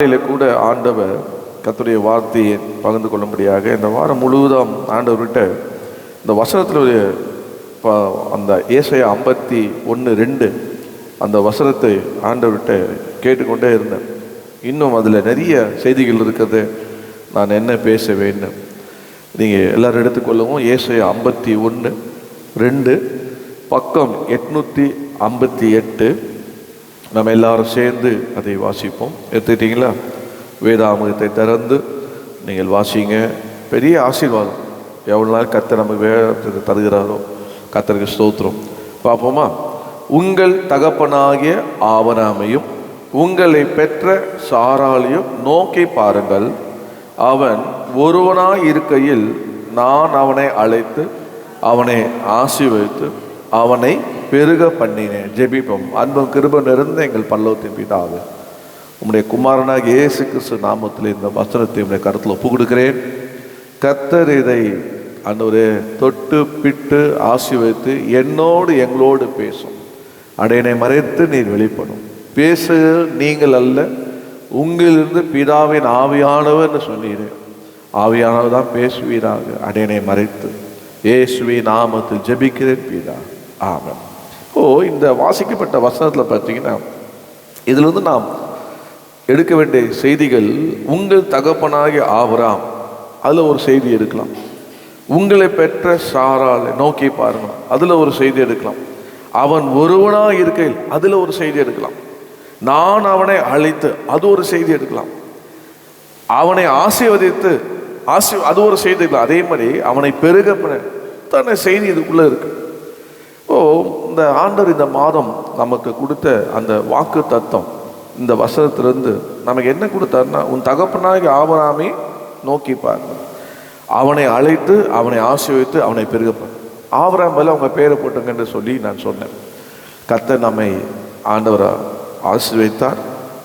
கூட ஆண்டவர் கர்த்தருடைய வார்த்தையை பகிர்ந்து கொள்ளும்படியாக இந்த வாரம் முழுவதும் ஆண்டவர்கிட்ட இந்த வசனத்தில் ஒரு அந்த ஏசாயா 51:2 அந்த வசனத்தை ஆண்டவர்கிட்ட கேட்டுக்கொண்டே இருந்தேன். இன்னும் அதில் நிறைய செய்திகள் இருக்கிறது. நான் என்ன பேச வேண்டும், நீங்கள் எல்லோரும் எடுத்துக்கொள்ளவும். ஏசாயா 51:2 பக்கம் 858. நம்ம எல்லாரும் சேர்ந்து அதை வாசிப்போம். எடுத்துக்கிட்டீங்களா? வேதாகமத்தை திறந்து நீங்கள் வாசிங்க. பெரிய ஆசீர்வாதம். எவ்வளோ நாள் கர்த்தர் நமக்கு வேதத்தை தருகிறாரோ கர்த்தருக்கு ஸ்தோத்திரம். பார்ப்போமா? உங்கள் தகப்பனாகிய ஆபிரகாமையும் உங்களை பெற்ற சாராளையும் நோக்கி பாருங்கள். அவன் ஒருவனாய் இருக்கையில் நான் அவனை அழைத்து அவனை ஆசீர்வதித்து அவனை பெருக பண்ணினேன். ஜெபிப்போம். அன்பும் கிருபை நிறைந்த எங்கள் பரலோகத்தின் பிதாவே, உம்முடைய குமாரனாக இயேசு கிறிஸ்து நாமத்தில் இந்த வசனத்தை உம்முடைய கருத்தில் ஒப்பு கொடுக்கிறேன். கர்த்தர் இதை ஆண்டவரே தொட்டு பிட்டு ஆசீர்வதித்து என்னோடு எங்களோடு பேசும். அடையனை மறைத்து நீர் வெளிப்படும். பேச நீங்கள் அல்ல, உங்களிலிருந்து பிதாவின் ஆவியானவர்னு சொன்னீர். ஆவியானவர் தான் பேசுவீராக. அடையனை மறைத்து இயேசுவின் நாமத்தில் ஜெபிக்கிறேன் பிதா, ஆமென். இந்த வாசிக்கப்பட்ட வசனத்தில் பார்த்தீங்கன்னா, இதிலிருந்து நாம் எடுக்க வேண்டிய செய்திகள், உங்கள் தகப்பனாகிய ஆபிரகாம், அதில் ஒரு செய்தி எடுக்கலாம். உங்களை பெற்ற சாராளை நோக்கி பாருங்கள், அதில் ஒரு செய்தி எடுக்கலாம். அவன் ஒருவனாக இருக்கையில், அதில் ஒரு செய்தி எடுக்கலாம். நான் அவனை அழைத்து, அது ஒரு செய்தி எடுக்கலாம். அவனை ஆசீர்வதித்து அது ஒரு செய்தி எடுக்கலாம். அதே மாதிரி அவனை பெருக தானே செய்தி இதுக்குள்ளே இருக்கு. இந்த ஆண்டவர் இந்த மாதம் நமக்கு கொடுத்த அந்த வாக்கு தத்தம், இந்த வசனத்திலிருந்து நமக்கு என்ன கொடுத்தாருன்னா, உன் தகப்பனாகிய ஆபிரகாமை நோக்கி பாருங்க, அவனை அழைத்து அவனை ஆசீர்வதித்து அவனை பெருகப்பார். ஆபிரகாம் மேலே அவங்க பேரை போட்டுங்க என்று சொல்லி நான் சொன்னேன். கர்த்தர் நம்மை ஆண்டவரை ஆசீர்வதித்தார்,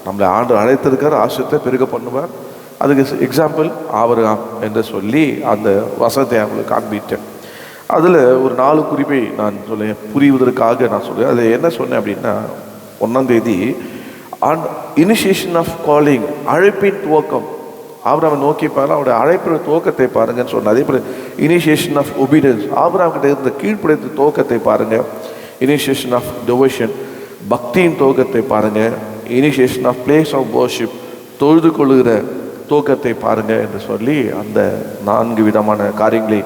நம்மளை ஆண்டவர் அழைத்திருக்கார், ஆசீர்வதித்தை பெருக பண்ணுவார். அதுக்கு எக்ஸாம்பிள் ஆபிரகாம் என்று சொல்லி அந்த வசனத்தை அவங்களுக்கு காண்பித்தேன். அதில் ஒரு 4 குறிப்பை நான் சொல்லேன், புரிவதற்காக நான் சொல்லுவேன். அதில் என்ன சொன்னேன் அப்படின்னா, 1ஆம் தேதி இனிஷியேஷன் ஆஃப் காலிங், அழைப்பின் துவக்கம். ஆபிரகாமை நோக்கி பாருங்க, அவருடைய அழைப்பின் துவக்கத்தை பாருங்கன்னு சொன்னேன். அதே போல் இனிஷியேஷன் ஆஃப் ஒபீடியன்ஸ், ஆபிரகாம் கிட்ட இருந்த கீழ்ப்படைத்த துவக்கத்தை பாருங்கள். இனிஷியேஷன் ஆஃப் டிவோஷன், பக்தியின் துவக்கத்தை பாருங்கள். Initiation of place of worship, தொழுது கொள்ளுகிற துவக்கத்தை பாருங்கள் என்று சொல்லி அந்த 4 விதமான காரியங்களை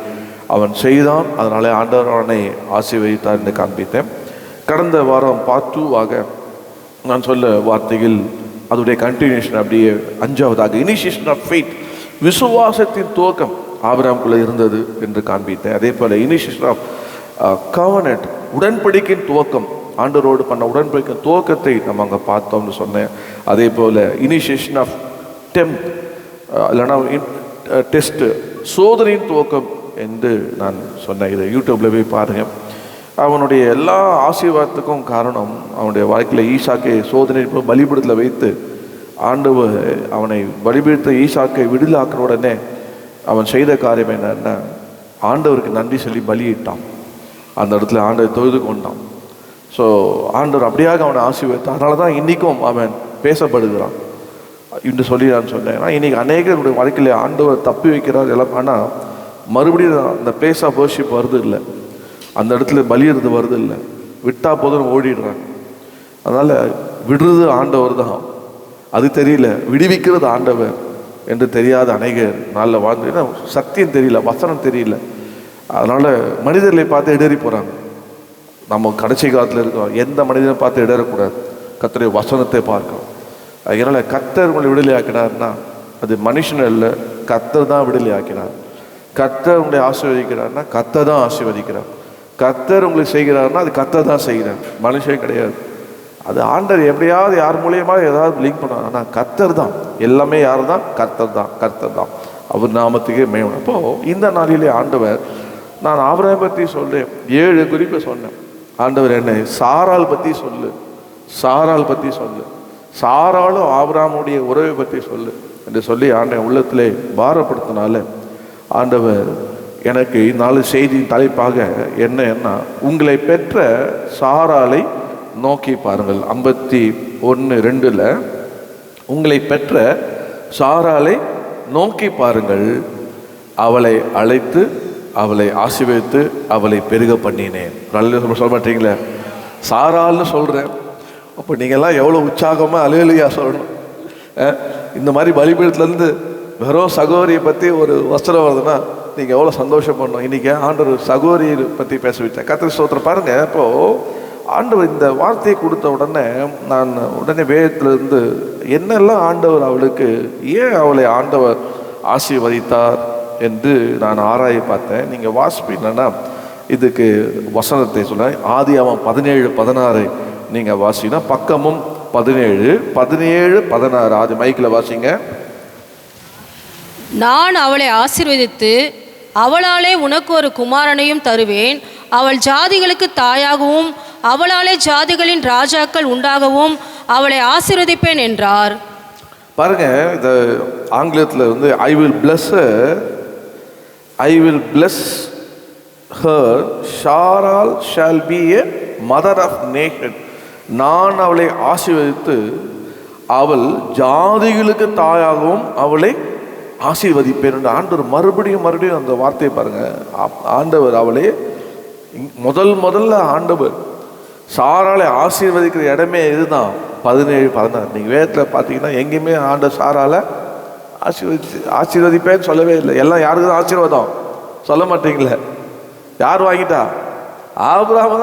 அவன் செய்தான். அதனால ஆண்டவர் அவனை ஆசீர்வதித்தார் என்று காண்பித்தேன். கடந்த வாரம் பார்ட் 2 நான் சொல்ல வார்த்தைகள் அதோடைய கண்டினியூஷன். அப்படியே 5ஆவதாக இனிஷியேஷன் ஆஃப் ஃபெய்த், விசுவாசத்தின் துவக்கம் ஆபிரகாமுக்குள்ளே இருந்தது என்று காண்பித்தேன். அதே போல் இனிஷியேஷன் ஆஃப் கவர்னன்ட், உடன்படிக்கையின் துவக்கம், ஆண்டவரோடு பண்ண உடன்படிக்கையின் துவக்கத்தை நம்ம அங்கே பார்த்தோம்னு சொன்னேன். அதே போல் இனிஷியேஷன் ஆஃப் இல்லைனா டெஸ்ட்டு, சோதனையின் துவக்கம் என்று நான் சொன்னேன். இதை யூடியூப்பில் போய் பாருங்கள். அவனுடைய எல்லா ஆசீர்வாதத்துக்கும் காரணம், அவனுடைய வாழ்க்கையில் ஈசாக்கை சோதனை பலிபீடத்தில் வைத்து ஆண்டவர் அவனை பலிபீடத்தை ஈசாக்கை விடுதலாக்கிற உடனே அவன் செய்த காரியம் என்னன்னா, ஆண்டவருக்கு நன்றி சொல்லி பலியிட்டான். அந்த இடத்துல ஆண்டவர் தொழுது கொண்டான். ஸோ ஆண்டவர் அப்படியாக அவனை ஆசீர்வதித்தான். அதனால தான் இன்றைக்கும் அவன் பேசப்படுகிறான் என்று சொல்லி நான் சொன்னேன். ஆனால் இன்றைக்கி அநேகருடைய வாழ்க்கையில் ஆண்டவர் தப்பி வைக்கிறார் எல்லாம். ஆனால் மறுபடியும் அந்த பிளேஸ் ஆஃப் வர்ஷிப் வருது இல்லை, அந்த இடத்துல பலியிறது வருது இல்லை, விட்டால் போதும் ஓடிடுறாங்க. அதனால் விடுறது ஆண்டவர் தான், அது தெரியல. விடுவிக்கிறது ஆண்டவர் என்று தெரியாத அநேகர் நாளில் வாழ்ந்து, ஏன்னா சத்தியம் தெரியல, வசனம் தெரியல. அதனால் மனிதர்களை பார்த்து இடறி போகிறாங்க. நம்ம கடைசி காலத்தில் இருக்கோம். எந்த மனிதனை பார்த்து இடறக்கூடாது, கர்த்தருடைய வசனத்தை பார்க்கணும். அதனால் கர்த்தர் உங்களை விடுதலை ஆக்கினார்னா அது மனுஷன் இல்லை, கர்த்தர் தான் விடுதலை ஆக்கினார். கர்த்தர் உங்களை ஆசீர்வதிக்கிறார்னா கர்த்தர் தான் ஆசீர்வதிக்கிறார். கர்த்தர் உங்களுக்கு செய்கிறார்னா அது கர்த்தர் தான் செய்கிறார், மனுஷன் கிடையாது. அது ஆண்டவர் எப்படியாவது யார் மூலியமாக ஏதாவது லிங்க் பண்ணுவார். ஆனால் கர்த்தர் தான் எல்லாமே. யார் தான்? கர்த்தர் தான், கர்த்தர் தான். அவர் நாமத்துக்கே மேவணும். அப்போது இந்த நாளிலே ஆண்டவர், நான் ஆபிரகாமை பற்றி சொல்கிறேன், 7 குறிப்பை சொன்னேன். ஆண்டவர் என்னை சாராள் பற்றி சொல்லு, சாராள் பற்றி சொல்லு, சாராளும் ஆபிரகாமுடைய உறவை பற்றி சொல்லு என்று சொல்லி ஆண்டவன் உள்ளத்திலே பாரப்படுத்தினால ஆண்டவர் எனக்கு 4 செய்தியின் தலைப்பாக என்னன்னா, உங்களை பெற்ற சாராளை நோக்கி பாருங்கள். 51:2 உங்களை பெற்ற சாராளை நோக்கி பாருங்கள், அவளை அழைத்து அவளை ஆசீர்வதித்து அவளை பெருக பண்ணினேன். சொல்ல மாட்டீங்களே, சாராள்னு சொல்கிறேன். அப்போ நீங்கள்லாம் எவ்வளோ உற்சாகமாக அல்லேலூயா சொல்லணும். இந்த மாதிரி பலிபீடத்துலேருந்து வெறும் சகோதரியை பற்றி ஒரு வஸ்திரம் வருதுன்னா நீங்கள் எவ்வளோ சந்தோஷம் பண்ணணும். இன்றைக்கி ஆண்டவர் சகோதரியை பற்றி பேச விட்டேன். கர்த்தர் ஸ்தோத்திரம். பாருங்கள், இப்போது ஆண்டவர் இந்த வார்த்தையை கொடுத்த உடனே நான் உடனே வேதத்திலிருந்து என்னெல்லாம் ஆண்டவர் அவளுக்கு, ஏன் அவளை ஆண்டவர் ஆசீர்வதித்தார் என்று நான் ஆராய பார்த்தேன். நீங்கள் வாசிப்பீங்கன்னா இதுக்கு வசனத்தை சொல்ல, ஆதியாகமம் 17:16 நீங்கள் வாசினா, பக்கமும் 17:16 ஆதி மைக்கில் வாசிங்க. நான் அவளை ஆசீர்வதித்து அவளாலே உனக்கு ஒரு குமாரனையும் தருவேன், அவள் ஜாதிகளுக்கு தாயாகவும் அவளாலே ஜாதிகளின் ராஜாக்கள் உண்டாகவும் அவளை ஆசீர்வதிப்பேன் என்றார். பாருங்க, இந்த ஆங்கிலத்தில் வந்து I will bless her, Sarai shall be a mother of nation. நான் அவளை ஆசீர்வதித்து அவள் ஜாதிகளுக்கு தாயாகவும் அவளை ஆசீர்வதிப்பேன் என்று ஆண்டவர் மறுபடியும் அந்த வார்த்தையை பாருங்க. ஆண்டவர் அவளை முதல்ல ஆண்டவர் சாராளை ஆசீர்வதிக்கிற இடமே இதுதான். 17:16 நீங்கள் வேதத்தில் பார்த்தீங்கன்னா எங்கேயுமே ஆண்டவர் சாராளை ஆசீர்வதிப்பேன்னு சொல்லவே இல்லை. எல்லாம் யாருக்கு தான் ஆசீர்வாதம் சொல்ல மாட்டீங்களே. யார் வாங்கிட்டா? ஆபிரகாம்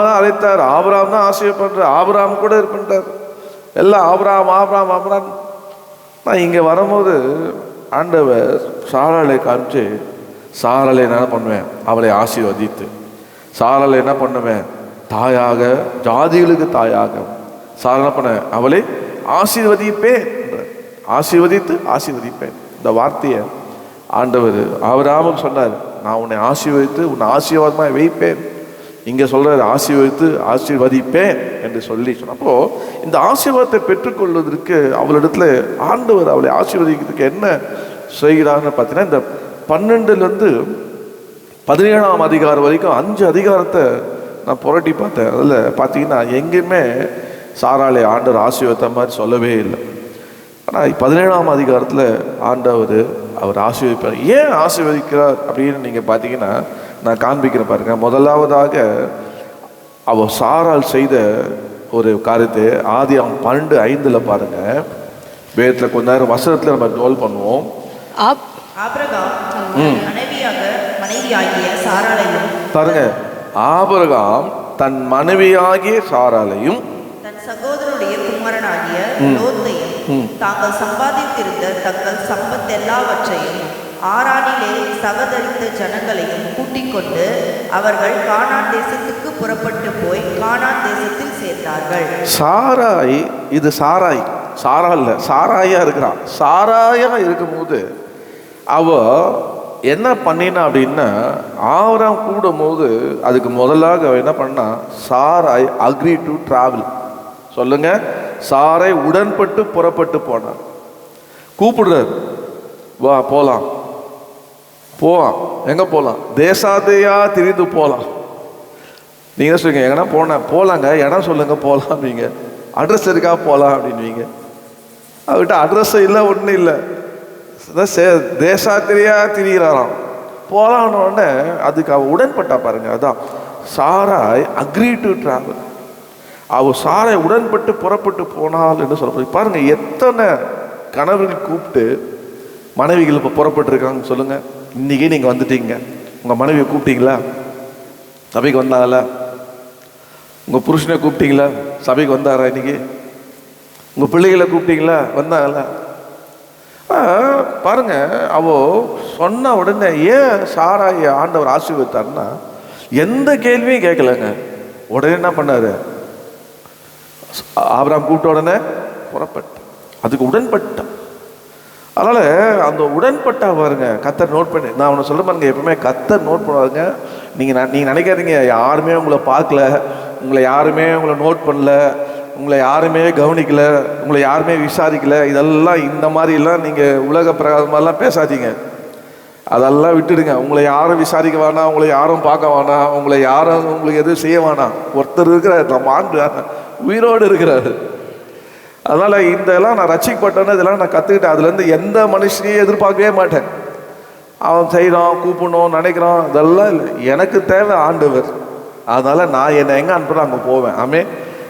தான் அழைத்தார். ஆபிரகாம் தான் ஆசீர்வாதம் பண்ணுறார். ஆபிரகாம் கூட இருப்பின்றார். எல்லாம் ஆபிரகாம். நான் இங்கே வரும்போது ஆண்டவர் சாராளை காமிச்சு, சாராளை என்ன பண்ணுவேன், அவளை ஆசீர்வதித்து சாராளை என்ன பண்ணுவேன், தாயாக ஜாதிகளுக்கு தாயாக சாராளை பண்ண அவளை ஆசீர்வதிப்பேன், ஆசீர்வதிப்பேன். இந்த வார்த்தையை ஆண்டவர் ஆபிரகாமுக்கு சொன்னார், நான் உன்னை ஆசீர்வதித்து உன்னை ஆசீர்வாதமாக வைப்பேன். இங்கே சொல்கிறார் ஆசீர்வதிப்பேன் என்று சொல்லி சொன்னப்போ, இந்த ஆசீர்வாதத்தை பெற்றுக்கொள்வதற்கு அவளிடத்துல ஆண்டவர் அவளை ஆசீர்வதிக்கிறதுக்கு என்ன செய்கிறான்னு பார்த்தீங்கன்னா, இந்த 12லேருந்து 17ஆம் அதிகாரம் வரைக்கும் 5 அதிகாரத்தை நான் புரட்டி பார்த்தேன். அதில் பார்த்தீங்கன்னா எங்கேயுமே சாராளை ஆண்டவர் ஆசீர்வாதத்தை மாதிரி சொல்லவே இல்லை. ஆனால் 17ஆம் அதிகாரத்தில் அவர் ஆசீர்வதிப்பார். ஏன் ஆசீர்வதிக்கிறார் அப்படின்னு நீங்கள் பார்த்தீங்கன்னா நான் காண்பிக்கிறேன் பாருங்க. முதலாவதாக அவர் சாராள் செய்த ஒரு காரியத்தை ஆதியாகமம் 12:5 பாருங்க. வேதத்தில் கொஞ்ச நேரம் வசனத்தில் நம்ம ரோல் பண்ணுவோம். பாருங்க, ஆபிரகாம் தன் மனைவியாகிய சாராளையும் தன் சகோதரனுடைய குமாரனாகிய லோத்தையும் தாங்கள் சம்பாதித்திருந்த தங்கள் சம்பத் எல்லாவற்றையும் ஆரானிலே சகதரித்த ஜனங்களையும் கூட்டிக் கொண்டு அவர்கள் கானான் தேசத்துக்கு புறப்பட்டு போய் கானான் தேசத்தில் சேர்ந்தார்கள். சாராய், இது சாரா இல்லை, சாராயா இருக்கிறான். சாராயா இருக்கும்போது அவ என்ன பண்ணினா அப்படின்னா, ஆபிரகாம் கூடும் போது அதுக்கு முதலாக அவ என்ன பண்ணா, சாராய் அக்ரி டு டிராவல். சொல்லுங்க, சாராய் உடன்பட்டு புறப்பட்டு போனார். கூப்பிடுறார், வா போலாம். எங்க போகலாம்? தேசாதையா திரிந்து போகலாம். நீங்க சொல்லுங்க, எங்கன்னா போலாங்க, இடம் சொல்லுங்க போகலாம் அப்படிங்க. அட்ரஸ் இருக்கா போகலாம் அப்படின்வீங்க. அவர்கிட்ட அட்ரஸ் இல்லை, ஒன்றும் இல்லை, தேசாத்திரியா திரிகிறாராம். போகலான்னு உடனே அதுக்கு அவ உடன்பட்டா பாருங்க. அதான் சாராய் அக்ரி டு டிராவல். அவள் சாராய் உடன்பட்டு புறப்பட்டு போனால் என்று சொல்ல பாருங்க. எத்தனை கணவர்கள் கூப்பிட்டு மனைவிகள் இப்போ புறப்பட்டுருக்காங்க சொல்லுங்க. இன்னைக்கு நீங்கள் வந்துட்டீங்க, உங்கள் மனைவியை கூப்பிட்டீங்களா? சபைக்கு வந்தாங்களா? உங்கள் புருஷனை கூப்பிட்டீங்களா? சபைக்கு வந்தாரா? இன்னைக்கு உங்கள் பிள்ளைகளை கூப்பிட்டீங்களா? வந்தாங்களா? பாருங்க, அவ சொன்ன உடனே ஏன் சாராயை ஆண்டவர் ஆசீர்வதித்தார்னா, எந்த கேள்வியும் கேட்கலங்க. உடனே என்ன பண்ணாரு, ஆபிரகாம் கூப்பிட்ட உடனே புறப்பட்டு அதுக்கு உடன்பட்டான். அதனால அந்த உடன்பட்டா பாருங்க, கர்த்தர் நோட் பண்ணி, நான் உன்னை சொல்ல பாருங்க, எப்பவுமே கர்த்தர் நோட் பண்ணுவாங்க. நீங்க நினைக்காதீங்க யாருமே உங்களை பார்க்கல, உங்களை யாருமே உங்களை நோட் பண்ணல, உங்களை யாருமே கவனிக்கல, உங்களை யாருமே விசாரிக்கல. இதெல்லாம் இந்த மாதிரிலாம் நீங்கள் உலக பிரகாரமாலாம் பேசாதீங்க. அதெல்லாம் விட்டுடுங்க. உங்களை யாரும் விசாரிக்க வேணாம், உங்களை யாரும் பார்க்க வேணாம், உங்களை யாரும் உங்களுக்கு எதுவும் செய்ய வேணாம். ஒருத்தர் இருக்கிறார், நம்ம ஆண்டு உயிரோடு இருக்கிறாரு. அதனால் இதெல்லாம் நான் ரட்சிக்கப்பட்டேன்னு இதெல்லாம் நான் கற்றுக்கிட்டேன். அதுலேருந்து எந்த மனுஷனையும் எதிர்பார்க்கவே மாட்டேன். அவன் செய்கிறான், கூப்பிடணும், நினைக்கிறான், இதெல்லாம் இல்லை. எனக்கு தேவை ஆண்டவர். அதனால் நான் என்னை எங்கே அனுப்புகிறேன் அங்கே போவேன்.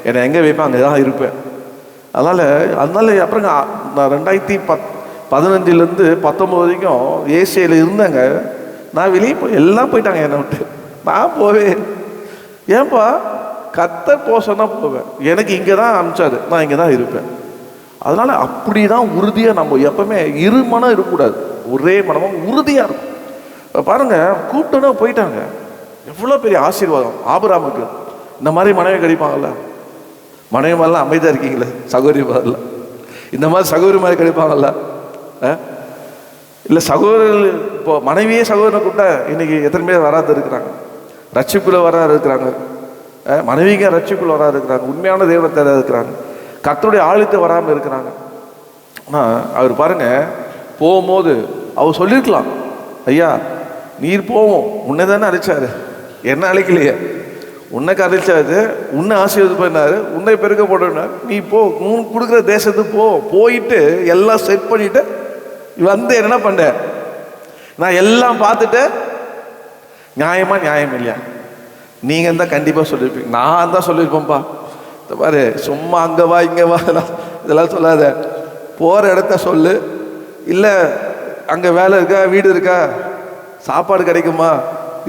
என்னை எங்கே வைப்பேன் அங்கே தான் இருப்பேன். அதனால் அப்புறம் நான் 2015 19 வரைக்கும் ஏசியில் இருந்தேங்க. நான் வெளியே எல்லாம் போயிட்டாங்க என்னை விட்டு. நான் போவேன். ஏன்பா கர்த்தர் போக சொன்னால் போவேன். எனக்கு இங்கே தான் அனுப்பிச்சாரு, நான் இங்கே தான் இருப்பேன். அதனால் அப்படி தான் உறுதியாக நம்ம எப்பவுமே இரு மனம் இருக்கக்கூடாது, ஒரே மனமும் உறுதியாக இருக்கும். இப்போ பாருங்கள், கூப்பிட்டோன்னா போயிட்டாங்க. எவ்வளோ பெரிய ஆசீர்வாதம் ஆபிரகாமுக்கு. இந்த மாதிரி மனைவி கிடைப்பாங்கல்ல. மனைவி மாதிரிலாம் அமைதியாக இருக்கீங்களே சகோதரி மாதிரிலாம். இந்த மாதிரி சகோதரி மாதிரி கிடைப்பாங்கல்ல. இல்லை சகோதரர்கள் இப்போ மனைவியே சகோதரனை கூப்பிட்டா இன்னைக்கு எத்தனை பேர் வராது இருக்கிறாங்க, ரட்சிப்புல வராது இருக்கிறாங்க. மனைவிங்க ரட்சிப்புல வராது இருக்கிறாங்க, உண்மையான தேவனத்தை இருக்கிறாங்க, கர்த்தருடைய ஆழத்தை வராமல் இருக்கிறாங்க. ஆனால் அவர் பாருங்க, போகும்போது அவர் சொல்லியிருக்கலாம், ஐயா நீர் போவோம், உன்னை தானே அழைச்சாரு, என்ன அழைக்கலையே, உன்னைக்கு அழைச்சாரு, உன்னை ஆசீர்வாதம் பண்ணாரு, உன்னை பெருக்க போடுனார், நீ போ, உனக்கு கொடுக்குற தேசத்துக்கு போயிட்டு எல்லாம் செட் பண்ணிட்டு என்ன பண்ண, நான் எல்லாம் பார்த்துட்டு நியாயமா நியாயம் இல்லையா, நீங்க தான் கண்டிப்பா சொல்லியிருப்பீங்க, நான் தான் சொல்லியிருப்பேன்ப்பா. பாரு, சும்மா அங்க வா இங்க வா இதெல்லாம் சொல்லாத, போற இடத்த சொல்லு. இல்லை அங்க வேலை இருக்கா, வீடு இருக்கா, சாப்பாடு கிடைக்குமா,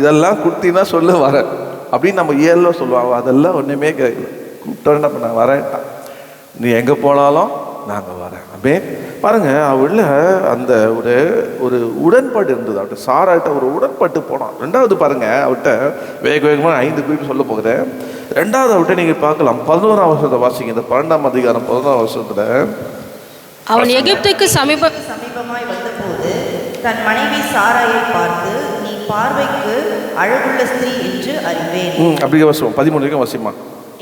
இதெல்லாம் கொடுத்தீங்கன்னா சொல்லு வரேன் அப்படின்னு நம்ம ஏழோ சொல்லுவாங்க. அதெல்லாம் ஒன்றுமே கிடைக்கல. கூப்பிட்டோன்னு என்ன பண்ண, வரேன்ட்டான். நீ எங்கே போனாலும் நாங்கள் வரேன் அப்படியே. பாருங்க, அவள் அந்த ஒரு உடன்பாடு இருந்தது. அவர்கிட்ட சாராட்ட ஒரு உடன்பாட்டு போனான். ரெண்டாவது பாருங்க, அவர்கிட்ட வேகமாக 5 குறிப்பு சொல்ல போகிறேன். ரெண்டாவது அவர்கிட்ட நீங்கள் பார்க்கலாம், 11ஆம் வருஷத்தை வாசிங்க, இந்த 12ஆம் அதிகாரம் 11ஆம் வருஷத்துல. அவன் எகிப்துக்கு சமீபமாய் வந்தபோது தன் மனைவி சாராயை பார்த்து, நீ பார்வைக்கு அழகுள்ள ஸ்திரீ என்று அறிவேன். அப்படி வசம் 13 வரைக்கும் வசிமா.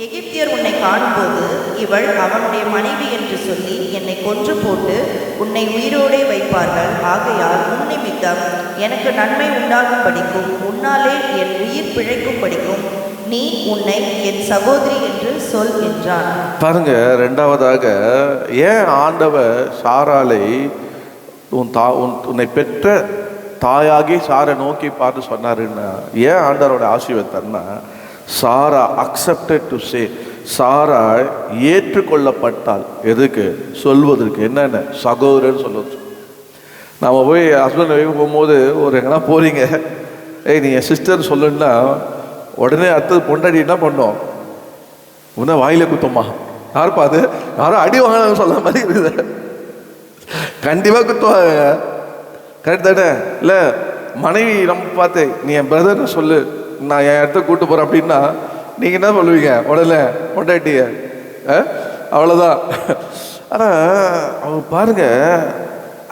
எகிப்தியர் உன்னை காணும்போது இவள் அவனுடைய மனைவி என்று சொல்லி என்னை கொன்று போட்டு உன்னை உயிரோடே வைப்பார்கள். ஆகையால் உன் நிமித்தம் எனக்கு நன்மை உண்டாகும் படிக்கும், உன்னாலே என் உயிர் பிழைக்கும் படிக்கும், நீ உன்னை என் சகோதரி என்று சொல் என்றான். பாருங்க, ரெண்டாவதாக ஏன் ஆண்டவர் சாராளை உன்னை பெற்ற தாயாகி சாரை நோக்கி பார்த்து சொன்னாருன்னா, ஏன் ஆண்டவரோட ஆசீர்வாதம்னா, சாரா அக்செப்டட் டு சே, சாரா ஏற்றுக்கொள்ளப்பட்டால் எதுக்கு சொல்வதற்கு, என்னென்ன சகோதரன்னு சொல்லுவது. நம்ம போய் ஹஸ்பண்ட் ஒய்ஃப் போகும்போது ஒரு எங்கன்னா போறீங்க, ஏய் நீ என் சிஸ்டர் சொல்லுன்னா உடனே அடுத்தது பொண்டாடி என்ன பண்ணோம், உன்ன வாயில குத்தமா, யாருப்பா அது, யாரும் அடி வாங்கன்னு சொல்ல மாதிரி இருக்குது, கண்டிப்பாக குத்துவாங்க. கரெக்ட் தானே? இல்லை மனைவி நம்ம பார்த்து நீ என் பிரதர்னு சொல்லு, நான் என் இடத்த கூட்டு போகிறேன் அப்படின்னா நீங்கள் என்ன சொல்லுவீங்க, உடனே பொண்டாட்டிய அவ்வளோதான். ஆனால் அவ பாருங்க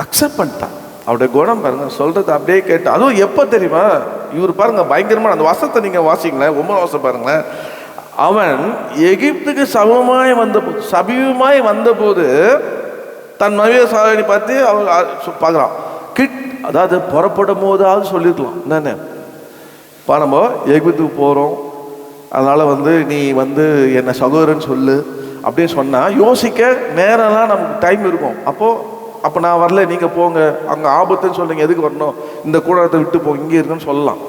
அக்செப்ட் பண்ணிட்டான். அவருடைய குணம் பாருங்க, சொல்றது அப்படியே கேட்டு. அதுவும் எப்போ தெரியுமா, இவர் பாருங்க பயங்கரமான அந்த வசத்தை நீங்கள் வாசிங்களேன், 9 வருஷம் பாருங்களேன். அவன் எகிப்துக்கு சமீபமாய் வந்தபோது தன் மனைவியை சாதனை பார்த்து அவன் பார்க்குறான். அதாவது புறப்படும் போதாவது சொல்லியிருக்கலாம் தானே, நம்ம எகிப்துக்கு போகிறோம், அதனால் நீ என்னை சகோதரன் சொல்லு அப்படின்னு சொன்னால் யோசிக்க நேரம்லாம் நமக்கு டைம் இருக்கும். அப்போ நான் வரல, நீங்கள் போங்க, அங்கே ஆபத்துன்னு சொல்லுங்க, எதுக்கு வரணும், இந்த கூடாரத்தை விட்டு போங்க, இங்கே இருக்குன்னு சொல்லலாம்.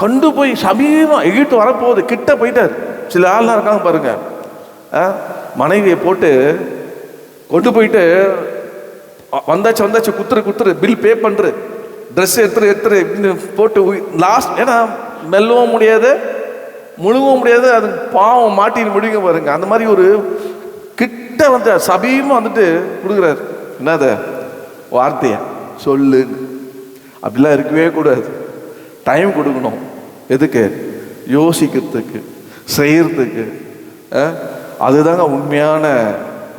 கொண்டு போய் சமீபம் எகிப்து வரப்போகுது, கிட்ட போயிட்டார். சில ஆள்லாம் இருக்காங்க பாருங்க, மனைவியை போட்டு கொண்டு போயிட்டு வந்தாச்சு குத்துரு பில் பே பண்ணுற, ட்ரெஸ் எடுத்துரு போட்டு லாஸ்ட், ஏன்னா மெல்லவும் முடியாது முழுகவும் முடியாது, அது பாவம் மாட்டின்னு முடிங்க பாருங்க. அந்த மாதிரி ஒரு கிட்ட சபீமா கொடுக்குறாரு, என்னத வார்த்தைய சொல்லு, அப்படிலாம் இருக்கவே கூடாது. டைம் கொடுக்கணும், எதுக்கு, யோசிக்கிறதுக்கு, செய்யறதுக்கு. அதுதாங்க உண்மையான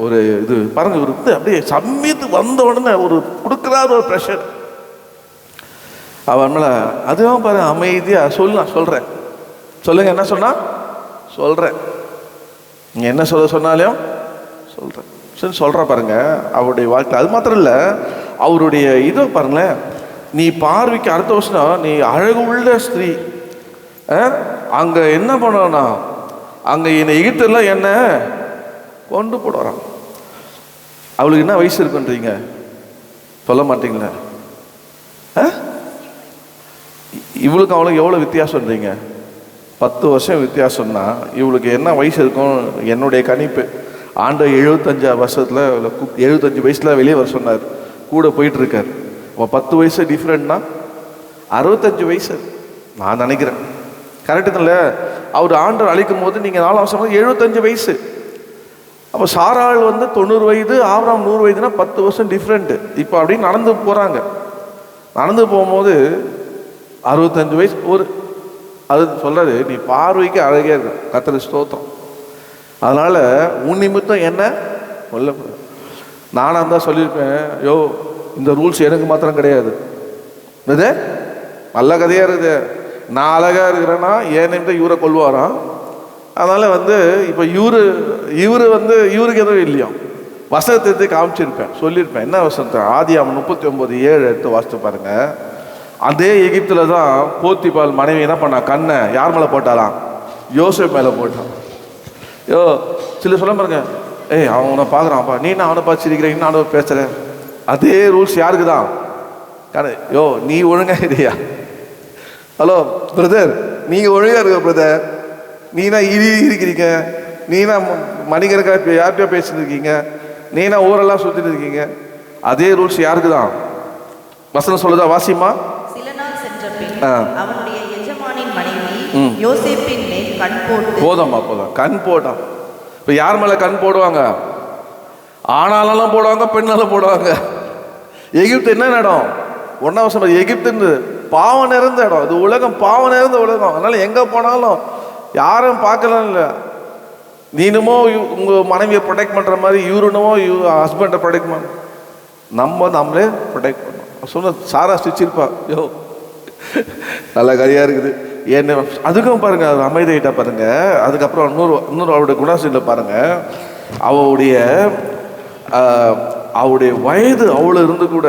ஒரு இது. பாருங்க, ஒரு அப்படியே சமயத்துக்கு வந்த உடனே ஒரு கொடுக்குறாத ஒரு ப்ரெஷர் அவன் மேல. அதுவும் பாருங்க அமைதியா சொல்றேன், சொல்லுங்க, என்ன சொன்னா சொல்றேன், நீங்க என்ன சொன்னாலும் சொல்றேன் சரி சொல்ற பாருங்க. அவருடைய வாழ்க்கை அது மாத்திரம் இல்ல, அவருடைய இதை பாருங்களேன். நீ பார்வைக்கு அடுத்த வருஷம் நீ அழகு உள்ள ஸ்திரீ, அங்க என்ன பண்ணனா, அங்க என்னை எகிப்துல என்ன கொண்டு போடுறான். அவளுக்கு என்ன வயசு இருக்குன்றீங்க? சொல்ல மாட்டீங்களா? இவளுக்கு அவளுக்கு எவ்வளோ வித்தியாசம்ன்றீங்க? 10 வருஷம் வித்தியாசம்னா இவளுக்கு என்ன வயசு இருக்கும்? என்னுடைய கணிப்பு ஆண்டவர் 75 வருஷத்தில் 75 வயசில் வெளியே வர சொன்னார், கூட போயிட்டுருக்கார். அவன் 10 வயசு டிஃப்ரெண்ட்னா 65 வயசு நான் நினைக்கிறேன். கரெக்டு இல்லை? அவர் ஆண்டவர் அழைக்கும் போது நீங்கள் 4 வருஷம் 75 வயசு. அப்போ சாராள் 90 வயது, ஆபிரகாம் 100 வயதுனா 10 வருஷம் டிஃப்ரெண்ட்டு. இப்போ அப்படின்னு நடந்து போகிறாங்க. நடந்து போகும்போது 65 வயசு ஒரு அது சொல்கிறாரு, நீ பார்வைக்கு அழகே இருக்கு, கர்த்தருக்கு ஸ்தோத்திரம். அதனால் உன் நிமித்தம் என்ன சொல்ல நானாக தான் சொல்லியிருப்பேன், யோ இந்த ரூல்ஸ் எனக்கு மாத்திரம் கிடையாது, இது நல்ல கதையாக இருக்குது, நான் அழகாக இருக்கிறேன்னா என் நிமித்தம் இவரை கொள்வாராம். அதனால் இப்போ இவருக்கு எதுவும் இல்லையோ வசனத்தை காமிச்சிருப்பேன், சொல்லியிருப்பேன். என்ன வசனத்தை? ஆதியாகமம் 39:7 எடுத்து வாசித்து பாருங்க. அதே எகிப்தில் தான் போத்திபால் மனைவி என்ன பண்ணா? கண்ணை யார் மேலே போட்டாலாம்? யோசேப் மேலே போட்டான். சில சொல்ல பாருங்க, அவனை பார்க்குறான்ப்பா, நீ நான் அவனை பார்த்து சிரிக்கிறேன், இன்னும் அவனை பேசுகிறேன். அதே ரூல்ஸ் யாருக்கு தான்? நீ ஒழுங்காக இல்லையா? ஹலோ பிரதர், நீங்கள் ஒழுங்காக இருக்க பிரதர், நீனா இருக்கிறீங்க, நீனா மணிக்கணக்காக யார்கிட்டயோ பேசிட்டு இருக்கீங்க, நீனா ஊரெல்லாம் சுற்றிட்டு இருக்கீங்க. அதே ரூல்ஸ் யாருக்கு தான்? வசனம் சொல்லுதா? வாசிமா. சில நாள் சென்ற பின் அவனுடைய எஜமானின் மனைவி யோசேப்பின் மேல் கண் போட்டு போதும் கண் போட்டான். இப்போ யார் மேலே கண் போடுவாங்க? ஆனாலும் போடுவாங்க, பெண்ணாலும் போடுவாங்க. எகிப்து என்ன இடம்? 1ஆம் வருஷம் எகிப்துன்னு பாவம் நிறைந்த இடம். இது உலகம் பாவம் நிறைந்த உலகம். அதனால எங்கே போனாலும் யாரும் பார்க்கலாம் இல்லை. நீனுமோ உங்கள் மனைவியை ப்ரொடெக்ட் பண்ணுற மாதிரி இவருனமோ ஹஸ்பண்டை ப்ரொடெக்ட் பண்ண நம்மளே ப்ரொடெக்ட் பண்ணோம். சொன்ன சாரா ஸ்டிச்சிருப்பா, யோ நல்ல கதையாக இருக்குது என்ன. அதுக்கும் பாருங்க, அது அமைதியிட்ட பாருங்க. அதுக்கப்புறம் இன்னொரு அவருடைய குணாசீல பாருங்க, அவருடைய வயது அவ்வளோ இருந்து கூட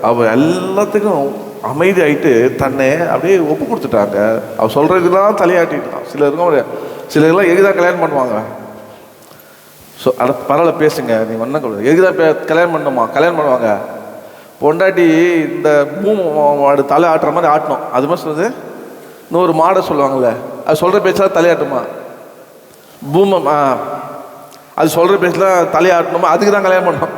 அவ எல்லாத்துக்கும் அமைதி ஆகிட்டு தன்னை அப்படியே ஒப்பு கொடுத்துட்டாங்க. அவள் சொல்கிறதுலாம் தலையாட்டிட்டான். சிலருக்குலாம் எதுதான் கல்யாணம் பண்ணுவாங்க. பரவாயில்ல பேசுங்க, நீங்கள் ஒன்றும் எதுதான் கல்யாணம் பண்ணணுமா? கல்யாணம் பண்ணுவாங்க. பொண்டாட்டி இந்த மாடு தலை ஆட்டுற மாதிரி ஆட்டணும். அது மாதிரி சொல்லுது. இன்னொரு மாடை சொல்லுவாங்கள்ல, அது சொல்கிற பேச்செல்லாம் தலையாட்டுமா? பூமம் அது சொல்கிற பேச்செல்லாம் தலையாட்டணுமா? அதுக்கு தான் கல்யாணம் பண்ணோம்.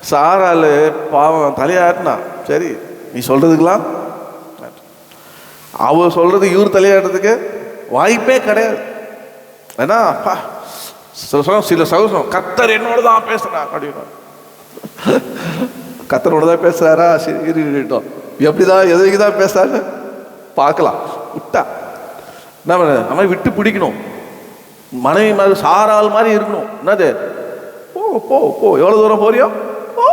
சாராள் பாவம் தலையாட்டினா சரி, நீ சொல்கிறதுக்கெல்லாம் அவர் சொல்கிறது இவர் தலையாட்டுறதுக்கு வாய்ப்பே கிடையாது. ஏன்னா அப்பா சில சகோதரம் கர்த்தர் என்னோட தான் பேசுகிறா அப்படின்னா, கர்த்தரோட தான் பேசுகிறாரா? சரி இருக்கட்டும். எப்படிதான் எதுக்கு தான் பேசுறாரு பார்க்கலாம். விட்டா என்ன பண்ண, நம்ம விட்டு பிடிக்கணும். மனைவி மாதிரி சாராள் மாதிரி இருக்கணும். என்னது? போ போ போ, எவ்வளோ தூரம் போறியோ போ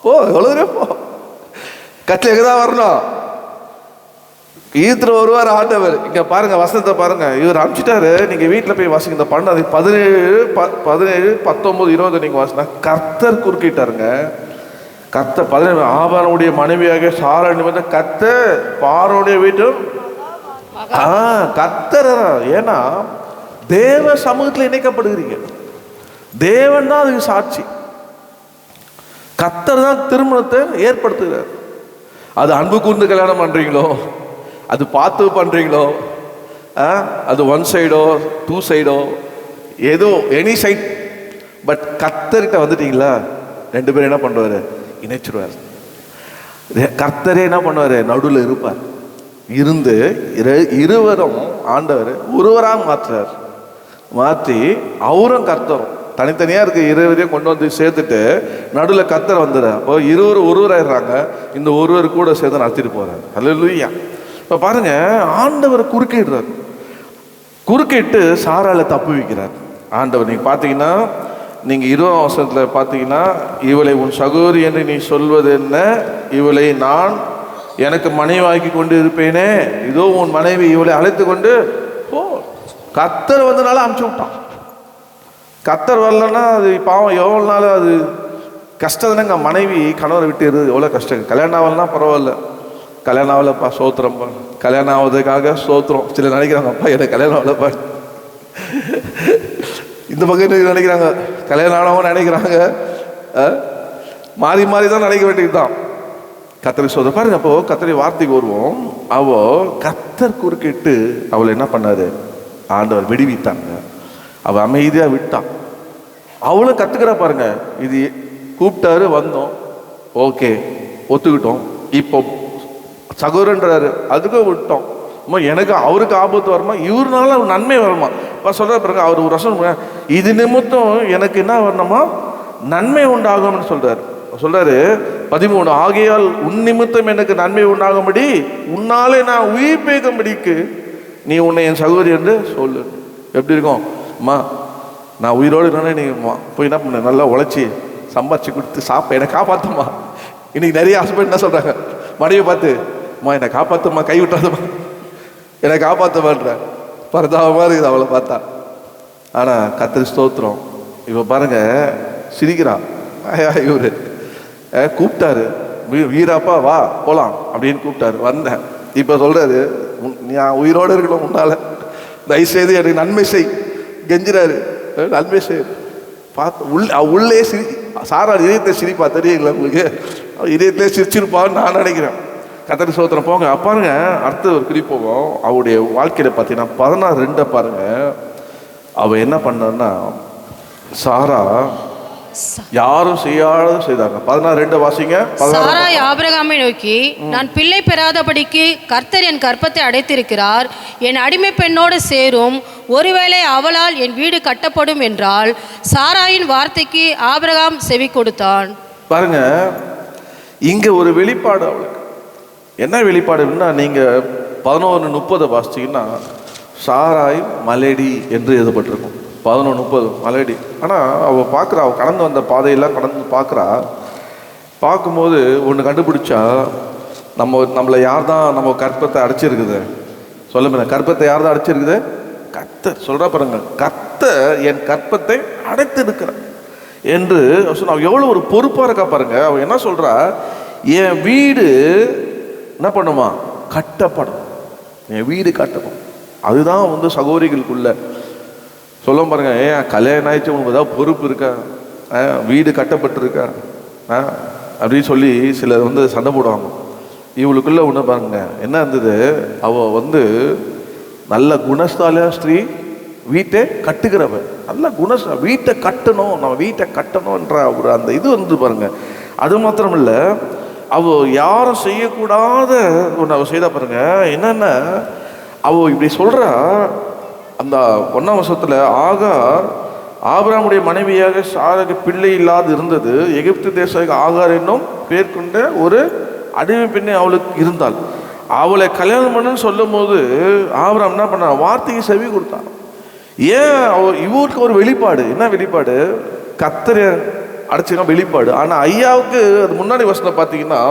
போ, எவ்வளோ தூரம் போ, கட்டில் எங்கதான் வரணும். ஈத்துல வருவார் ஆண்டவர். இங்க பாருங்க வசனத்தை பாருங்க, இவர் அனுப்பிச்சிட்டாரு. நீங்க வீட்டில் போய் வாசிங்க. இந்த 17, 19, 20 நீங்க வாசினா கர்த்தர் குறுக்கிட்டாருங்க. கர்த்தர் 17 ஆபாரனுடைய மனைவியாக சாரா நிமித்தம் கர்த்தர் பார்வோனுடைய வீட்டும் கர்த்தர். ஏன்னா தேவ சமூகத்தில் இணைக்கப்படுகிறீங்க. தேவன் தான் அதுக்கு சாட்சி. கர்த்தர் தான் திருமணத்தை ஏற்படுத்துகிறார். அது அன்பு கூர்ந்து கல்யாணம் பண்றீங்களோ, அது பார்த்து பண்றீங்களோ, அது 1 சைடோ 2 சைடோ ஏதோ எனி சைட், பட் கர்த்தர்கிட்ட வந்துட்டீங்களா 2 பேரும் என்ன பண்ணுவாரு? இணைச்சிருவார். கர்த்தரே என்ன பண்ணுவாரு? நடுவில் இருப்பார். இருந்து இருவரும் ஆண்டவர் ஒருவராக மாற்றுறார். மாற்றி அவரும் கர்த்தரும் தனித்தனியாக இருக்க இருவரையும் கொண்டு வந்து சேர்த்துட்டு நடுவில் கர்த்தர் வந்துடுற. அப்போ இருவரும் ஒருவராயிடுறாங்க. இந்த ஒருவர் கூட சேர்த்து நடத்திட்டு போறாரு. அல்லேலூயா. இப்போ பாருங்க, ஆண்டவர் குறுக்கிடுறார். குறுக்கிட்டு சாராளை தப்பு வைக்கிறார் ஆண்டவர். நீங்கள் பார்த்தீங்கன்னா, நீங்கள் 20ஆம் வசனத்தில் பார்த்தீங்கன்னா, இவளை உன் சகோதரி என்று நீ சொல்வது என்ன? இவளை நான் எனக்கு மனைவியாக்கி கொண்டு இருப்பேனே, இதோ உன் மனைவி, இவளை அழைத்து கொண்டு போ. கர்த்தர் வந்தனால அனுப்பிச்சு விட்டான். கர்த்தர் வரலன்னா அது பாவம். எவ்வளோ நாள் அது கஷ்டம் தானேங்க. மனைவி கணவரை விட்டு இருது எவ்வளோ கஷ்டம். கல்யாணம் ஆகலன்னா பரவாயில்ல, கல்யாணம் ஆகலப்பா சோத்திரம்ப்பா, கல்யாணம் ஆகுறதுக்காக சோத்திரம். சில நினைக்கிறாங்க, அப்பா எனக்கு கல்யாணம் ஆகலப்பா. இந்த பக்கம் நினைக்கிறாங்க, கல்யாணம் ஆனவங்க நினைக்கிறாங்க, மாறி மாறி தான் நினைக்க வேண்டியதுதான். கத்தரை சொல்ற பாருங்க. அப்போ கத்தரை வார்த்தைக்கு வருவோம். அவ கத்தர் குறுக்கிட்டு அவளை என்ன பண்ணாரு? ஆண்டவர் விடுவித்தாங்க. அவ அமைதியா விட்டான். அவளும் கத்துக்கிறா பாருங்க. இது கூப்பிட்டாரு, வந்தோம், ஓகே, ஒத்துக்கிட்டோம். இப்போ சகோதரன்றாரு, அதுக்கும் விட்டோம். எனக்கு அவருக்கு ஆபத்து வருமா, இவருனால அவர் நன்மை வருமா? இப்போ சொல்ற பாருங்க, அவர் ஒரு வருஷம் இது நிமித்தம் எனக்கு என்ன வரணுமா? நன்மை உண்டாகும்னு சொல்றாரு. சொல்றாரு 13, ஆகையால் உன் நிமித்தம் எனக்கு நன்மை உண்டாகும்படி உன்னாலே நான் உயிர் பேக்கும்படிக்கு நீ உன்னை என் சகோதரி என்று சொல்லு. எப்படி இருக்கும்? அம்மா, நான் உயிரோடு இருந்தானே, நீ போய் என்ன பண்ண, நல்லா உழைச்சி சம்பாதிச்சு கொடுத்து என்னை காப்பாற்றுமா. இன்னைக்கு நிறைய ஹஸ்பண்ட் என்ன சொல்றாங்க, மனைவியை பார்த்து, அம்மா என்னை காப்பாற்றுமா, கை விட்டாதம்மா, என்னை காப்பாற்றுமான்ற பரதாபமாக இருக்குது அவளை பார்த்தா. ஆனால் கர்த்தர் ஸ்தோத்திரம், இப்போ பாருங்க சிரிக்கிறான். இவரு கூப்பிட்டாரு, வீராப்பா வா போகலாம் அப்படின்னு கூப்பிட்டாரு. வந்தேன். இப்போ சொல்றாரு, நான் உயிரோடு இருக்கணும், முன்னால தயவுசெய்து எனக்கு நன்மை செய் கெஞ்சுறாரு. நன்மை செய் பார்த்து உள்ளே சாரா இதயத்தை சிரிப்பா, தெரியுங்களா உங்களுக்கு? இதயத்திலே சிரிச்சிருப்பான்னு நான் நினைக்கிறேன். கர்த்தர் ஸ்தோத்திரம். போங்க பாருங்க, அடுத்த ஒரு குறிப்பு போவோம். அவருடைய வாழ்க்கையில பார்த்தீங்கன்னா 16:2 பாருங்க. அவ என்ன பண்ணா, சாரா யாரும் செய்யாத செய்தாங்க. 16:2 வாசிங்க. சாராய் ஆபிரகாமை நோக்கி, நான் பிள்ளை பெறாதபடிக்கு கர்த்தர் என் கர்ப்பத்தை அடைத்திருக்கிறார், என் அடிமை பெண்ணோடு சேரும், ஒருவேளை அவளால் என் வீடு கட்டப்படும் என்றால் சாராயின் வார்த்தைக்கு ஆபிரகாம் செவி கொடுத்தான். பாருங்க, இங்க ஒரு வெளிப்பாடு. அவளுக்கு என்ன வெளிப்பாடுன்னா, நீங்க 11:30 வாசிச்சீங்கன்னா சாராய் மலேடி என்று எழுதப்பட்டிருக்கும். 11:30 மலேடி. ஆனால் அவள் பார்க்குறா, அவள் கடந்து வந்த பாதையெல்லாம் கடந்து பார்க்குறா. பார்க்கும்போது ஒன்று கண்டுபிடிச்சா, நம்மளை யார் தான் நம்ம கற்பத்தை அடைச்சிருக்குது? சொல்லுங்க, கற்பத்தை யார் தான் அடைச்சிருக்குது? கர்த்தர். சொல்கிறா பாருங்க, கர்த்தர் என் கற்பத்தை அடைத்து இருக்கிறார் என்று சொன்ன. அவள் எவ்வளோ ஒரு பொறுப்பாக இருக்கா பாருங்க. அவள் என்ன சொல்கிறா, என் வீடு என்ன பண்ணுமா? கட்டப்படும். என் வீடு கட்டப்படும். அதுதான் சகோதரிகளுக்குள்ள சொல்ல பாருங்க. ஏன் கல்யாணம் ஆயிடுச்சு, உனக்கு ஏதாவது பொறுப்பு இருக்கா? வீடு கட்டப்பட்டிருக்கா அப்படின்னு சொல்லி சிலர் சண்டை போடுவாங்க. இவளுக்குள்ள ஒன்று பாருங்க, என்ன இருந்தது? அவள் நல்ல குணஸ்தாலியா ஸ்திரீ, வீட்டை கட்டுகிறவ, நல்ல வீட்டை கட்டணும், நம்ம வீட்டை கட்டணும்ன்ற ஒரு அந்த இது பாருங்க. அது மாத்திரம் இல்லை, அவள் யாரும் செய்யக்கூடாத ஒன்று அவள் செய்தா பாருங்க. என்னென்ன அவள் இப்படி சொல்கிறா, அந்த 1ஆம் வசனத்தில், ஆகார் ஆபிரகாமுடைய மனைவியாக சாராக்கு பிள்ளை இல்லாது இருந்தது. எகிப்து தேச ஆகார் என்னும் பேர் கொண்ட ஒரு அடிமை பெண்ணை அவளுக்கு இருந்தாள். அவளை கல்யாணம் பண்ணுன்னு சொல்லும் போது ஆபிரகாம் என்ன பண்ண, வார்த்தைக்கு செவி கொடுத்தான். ஏன் இவருக்கு ஒரு வெளிப்பாடு. என்ன வெளிப்பாடு? கர்த்தர் அடைச்சிங்க வெளிப்பாடு. ஆனால் ஐயாவுக்கு அது முன்னாடி வசனம் பார்த்தீங்கன்னா,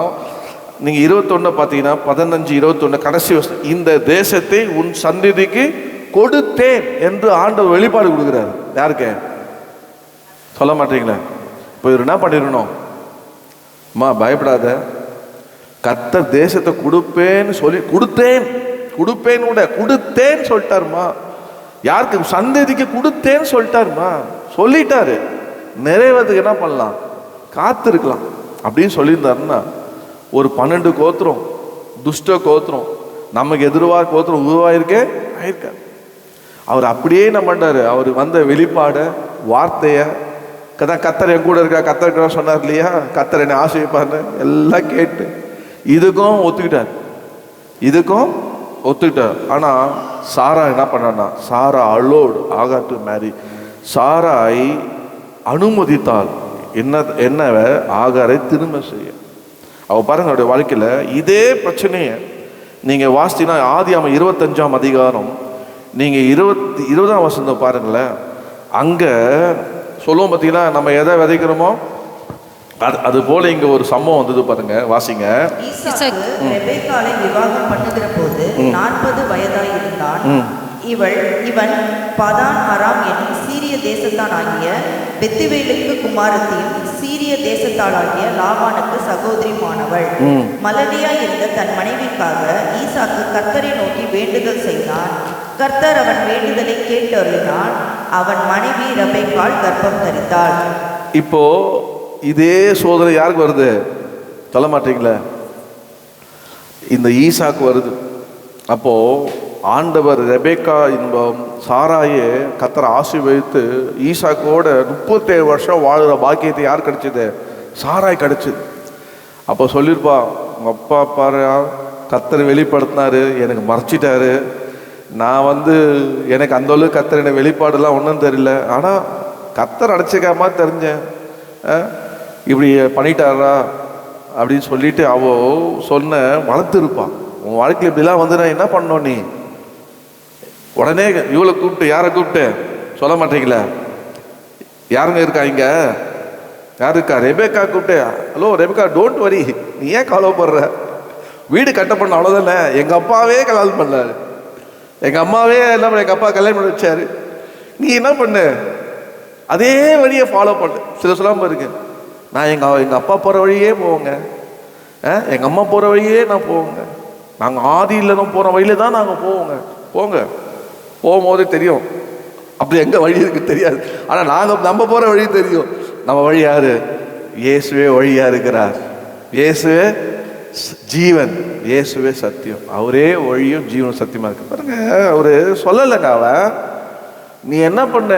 நீங்கள் 21 பார்த்தீங்கன்னா 15-21 கடைசி வசனம், இந்த தேசத்தை உன் சந்ததிக்கு கொடுத்தேன் என்று ஆண்டவர் வெளிப்பாடு கொடுக்குறாரு. யாருக்கு? சொல்ல மாட்டீங்களா? இப்போ இவர் என்ன பண்ணிடணும்? அம்மா பயப்படாத, கர்த்தர் தேசத்தை கொடுப்பேன்னு சொல்லி கொடுத்தேன்னு சொல்லிட்டாருமா. யாருக்கு? சந்ததிக்கு கொடுத்தேன்னு சொல்லிட்டாருமா. சொல்லிட்டாரு, நிறைவேறதுக்கு என்ன பண்ணலாம்? காத்திருக்கலாம் அப்படின்னு சொல்லியிருந்தாருன்னா, ஒரு 12 கோத்திரம் துஷ்ட கோத்திரம், நமக்கு எதிர்வாக கோத்திரம் உருவாயிருக்கே ஆயிருக்காரு. அவர் அப்படியே என்ன பண்ணாரு? அவர் வந்த வெளிப்பாடை, வார்த்தையை, கத்தர் என் கூட இருக்கா, கத்தர் சொன்னார் இல்லையா, கத்தர் என்னை ஆசைப்பாரு, எல்லாம் கேட்டு இதுக்கும் ஒத்துக்கிட்டார். ஆனால் சாரா என்ன பண்ணா? Sarah allowed Hagar to marry. Sarai அனுமதித்தாள் என்ன ஆகாரை திரும்ப செய்ய. அவ பாருங்க, அவருடைய வாழ்க்கையில் இதே பிரச்சனையை நீங்கள் வாசித்தீங்கன்னா ஆதியாகமம் 25ஆம் அதிகாரம் நீங்கள் 20ஆம் வசனம் பாருங்களேன். அங்கே சொல்லுவோம் பார்த்தீங்கன்னா, நம்ம எதை விதைக்கிறோமோ அது போல இங்கே ஒரு சம்பவம் வந்தது பாருங்க, வாசிங்க. ஈசாக்கு ரெபெக்காளை விவாகம் பண்ணுகிற போது 40 வயதாய் இருந்தான். இவன் பதான் அராம் என்னும் சீரிய தேசத்தான் ஆகிய பெத்துவேலுக்கு குமாரத்தையும் சீரிய தேசத்தாளாகிய லாபானுக்கு சகோதரிமானவள். மலடியாய் இருந்த தன் மனைவிக்காக ஈசாக்கு கர்த்தரை நோக்கி வேண்டுதல் செய்தான். கர்த்தர் அவன் வேண்டுதலை கேட்டருளினார். அவன் மனைவி ரெபெக்காள் கர்ப்பம் தரித்தாள். இப்போ இதே சோதனை யாருக்கு வருது சொல்ல மாட்டீங்களா? இந்த ஈசாக்கு வருது. அப்போ ஆண்டவர் ரெபெக்கா இன்பம் சாராயே கர்த்தர் ஆசீர்வதித்து ஈசாக்கோட 37 வருஷம் வாழ்கிற பாக்கியத்தை யார் கிடைச்சது? சாராய் கிடைச்சது. அப்போ சொல்லியிருப்பா, உங்கள் அப்பா பாரு கர்த்தர் வெளிப்படுத்தினாரு, எனக்கு மறைச்சிட்டாரு. நான் எனக்கு அந்த அளவுக்கு கர்த்தர் எனக்கு வெளிப்பாடுலாம் ஒன்றும் தெரியல, ஆனால் கர்த்தர் அடைச்சிக்காம தெரிஞ்சேன், இப்படி பண்ணிட்டாரா அப்படின்னு சொல்லிட்டு அவ சொன்ன வளர்த்துருப்பான். உன் வாழ்க்கையில் இப்படிலாம் நான் என்ன பண்ணோம்? நீ உடனே இவளை கூப்பிட்டு, யாரை கூப்பிட்டு சொல்ல மாட்டீங்களா? யாருங்க இருக்கா இங்க? யார் இருக்கா? ரெபெக்கா கூப்பிட்டு, ஹலோ ரெபெக்கா, டோன்ட் வரி, நீ ஏன் கவலைப்படுற? வீடு கட்ட பண்ண அவ்வளோதானே. எங்கள் அப்பாவே கல்யாணம் பண்ணாரு, எங்கள் அம்மாவே என்ன பண்ண, எங்கள் அப்பா கல்யாணம் பண்ணி வச்சாரு. நீ என்ன பண்ணு, அதே வழியை ஃபாலோ பண்ணு. சில சொல்லாமல் இருக்கு, நான் எங்கள் அப்பா போகிற வழியே போவோங்க, எங்கள் அம்மா போகிற வழியே நான் போவோங்க, நாங்கள் ஆதியில் தான் போகிற வழியில தான் நாங்கள் போவோங்க. போங்க, போகும்போது தெரியும் அப்படி எங்கே வழி இருக்கு தெரியாது, ஆனால் நம்ம போகிற வழி தெரியும். நம்ம வழி யாரு? இயேசுவே வழியாக இருக்கிறார், இயேசுவே ஜீவன், இயேசுவே சத்தியம். அவரே வழியும் ஜீவனும் சத்தியமாக இருக்கு. பாருங்க, அவரு சொல்லலைங்க, அவன் நீ என்ன பண்ண,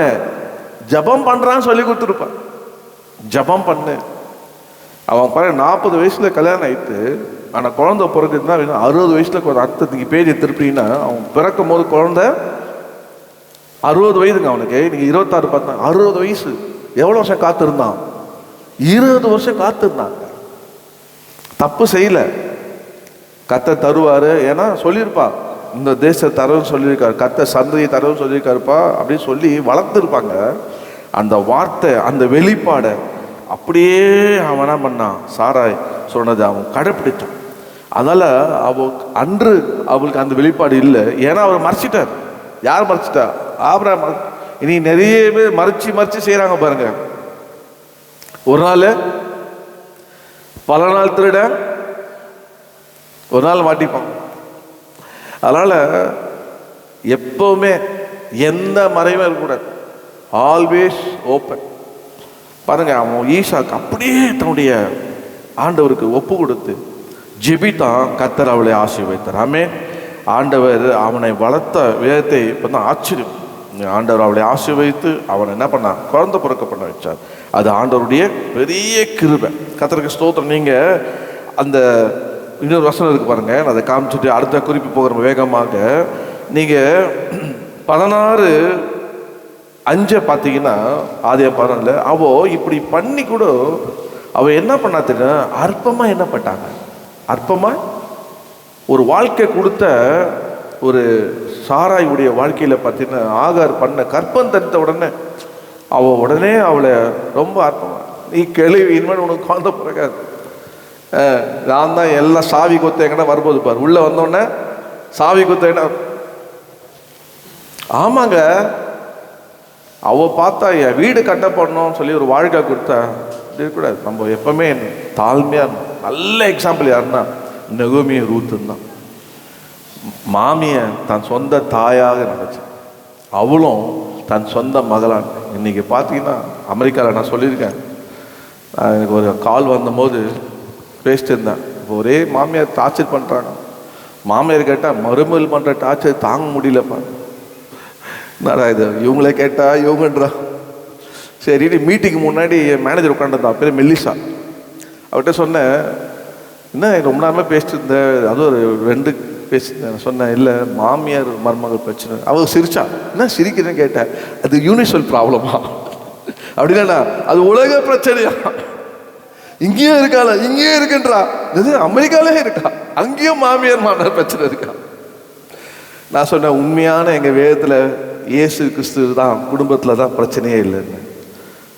ஜபம் பண்ணுறான்னு சொல்லி கொடுத்துருப்பான். ஜபம் பண்ணு. அவன் பாரு 40 வயசுல கல்யாணம் ஆயிட்டு, ஆனால் குழந்தை பிறகுதுன்னா 60 வயசுல அர்த்தத்துக்கு பேஜ் திருப்பினா, அவன் பிறக்கும் போது குழந்தை 60 வயதுங்க அவனுக்கு. நீங்க 26 பார்த்தா 60 வயசு. எவ்வளோ வருஷம் காத்திருந்தான்? 20 வருஷம் காத்திருந்தாங்க. தப்பு செய்யல, கர்த்தர் தருவாரு. ஏன்னா சொல்லியிருப்பா, இந்த தேச தரவுன்னு சொல்லியிருக்காரு, கர்த்தர் சந்ததியை தரவுன்னு சொல்லியிருக்காருப்பா அப்படின்னு சொல்லி வளர்த்துருப்பாங்க. அந்த வார்த்தை, அந்த வெளிப்பாடை அப்படியே அவன் என்ன பண்ணான்? சாராய் சொன்னதை அவன் கடைப்பிடிச்சான். அதனால அன்று அவளுக்கு அந்த வெளிப்பாடு இல்லை. ஏன்னா அவர் மறைச்சிட்டார். யார் மறைச்சிட்டா? ஆபிரகாம். இனி நிறைய பேர் மறைச்சு செய்யறாங்க பாருங்க. ஒரு நாள் பல நாள் திருட, ஒரு நாள் மாட்டிப்பான். அதனால எப்பவுமே எந்த மறைவும் இருக்கக்கூடாது, ஆல்வேஸ் ஓப்பன். பாருங்க, அவன் ஈசாக்கு அப்படியே தன்னுடைய ஆண்டவருக்கு ஒப்பு கொடுத்து ஜெபித்தான். கர்த்தர் அவளை ஆசீர்வதித்தார். ஆமென். ஆண்டவர் அவனை வளர்த்த விதத்தை இப்போ தான் ஆச்சரியம். ஆண்டவர் அவளை ஆசீர்வதித்து அவனை என்ன பண்ணான்? குழந்தை பிறக்க பண்ண வச்சார். அது ஆண்டவருடைய பெரிய கிருபை. கர்த்தருக்கு ஸ்தோத்திரம். நீங்கள் அந்த இன்னொரு வசனம் இருக்கு பாருங்க, அதை காமிச்சிட்டு அடுத்த குறிப்பு போகிற வேகமாக. நீங்கள் 16:5 பார்த்தீங்கன்னா, ஆதிய 14 அவோ இப்படி பண்ணி கூட அவ என்ன பண்ணா தெரியும்? அற்பமா என்ன பண்ணாங்க? அற்பமா ஒரு வாழ்க்கை கொடுத்த ஒரு சாராயுடைய வாழ்க்கையில பார்த்தீங்கன்னா, ஆகார் பண்ண கற்பம் தரித்த உடனே உடனே அவளை ரொம்ப அற்பமா, நீ கேள்வி இனிமேல் உனக்கு குழந்தை பிறக்காது, நான் தான் எல்லாம் சாவி கொத்த எங்கன்னா வரும்போது பாரு, உள்ள வந்தோடனே சாவி கொத்த என்ன. ஆமாங்க, அவ பார்த்தா என் வீடு கட்டப்படணும்னு சொல்லி ஒரு வாழ்க்கை கொடுத்தா இருக்கக்கூடாது. நம்ம எப்பவுமே தாழ்மையா. நல்ல எக்ஸாம்பிள் யாருன்னா நெகோமிய ரூத்துன்னு தான். மாமிய தன் சொந்த தாயாக நினைச்சு, அவளும் தன் சொந்த மகளான். இன்னைக்கு பார்த்தீங்கன்னா அமெரிக்காவில் நான் சொல்லியிருக்கேன், எனக்கு ஒரு கால் வந்தபோது பேசிட்டு இருந்தேன். இப்போ ஒரே மாமியார் டார்ச்சர் பண்ணுறாங்க. மாமியார் கேட்டால் மருமகள் பண்ணுற டார்ச்சர் தாங்க முடியலப்பா. என்னடா இது, இவங்களே கேட்டால் இவங்கன்றா. சரி, மீட்டிங்கு முன்னாடி என் மேனேஜர் உட்காந்துருந்தான், பேர் மெல்லிசா. அவர்கிட்ட சொன்னேன், என்ன ரொம்ப நேரமே பேசிட்டு இருந்தேன், அதுவும் ஒரு 2 பேசிட்டேன். சொன்னேன், இல்லை மாமியார் மருமகள் பிரச்சனை. அவள் சிரிச்சா. என்ன சிரிக்கிறேன்னு கேட்டேன். அது யூனிவர்சல் ப்ராப்ளமா அப்படின்னா? அது உலக பிரச்சனையா? இங்கேயும் இருக்காள, இங்கேயும் இருக்குன்றா. இது அமெரிக்காலே இருக்கா, அங்கேயும் மாமியார் மாமனார் பிரச்சனை இருக்கா. நான் சொன்னேன், உண்மையான எங்கள் வேதத்தில் இயேசு கிறிஸ்து தான் குடும்பத்தில் தான் பிரச்சனையே இல்லைன்னு.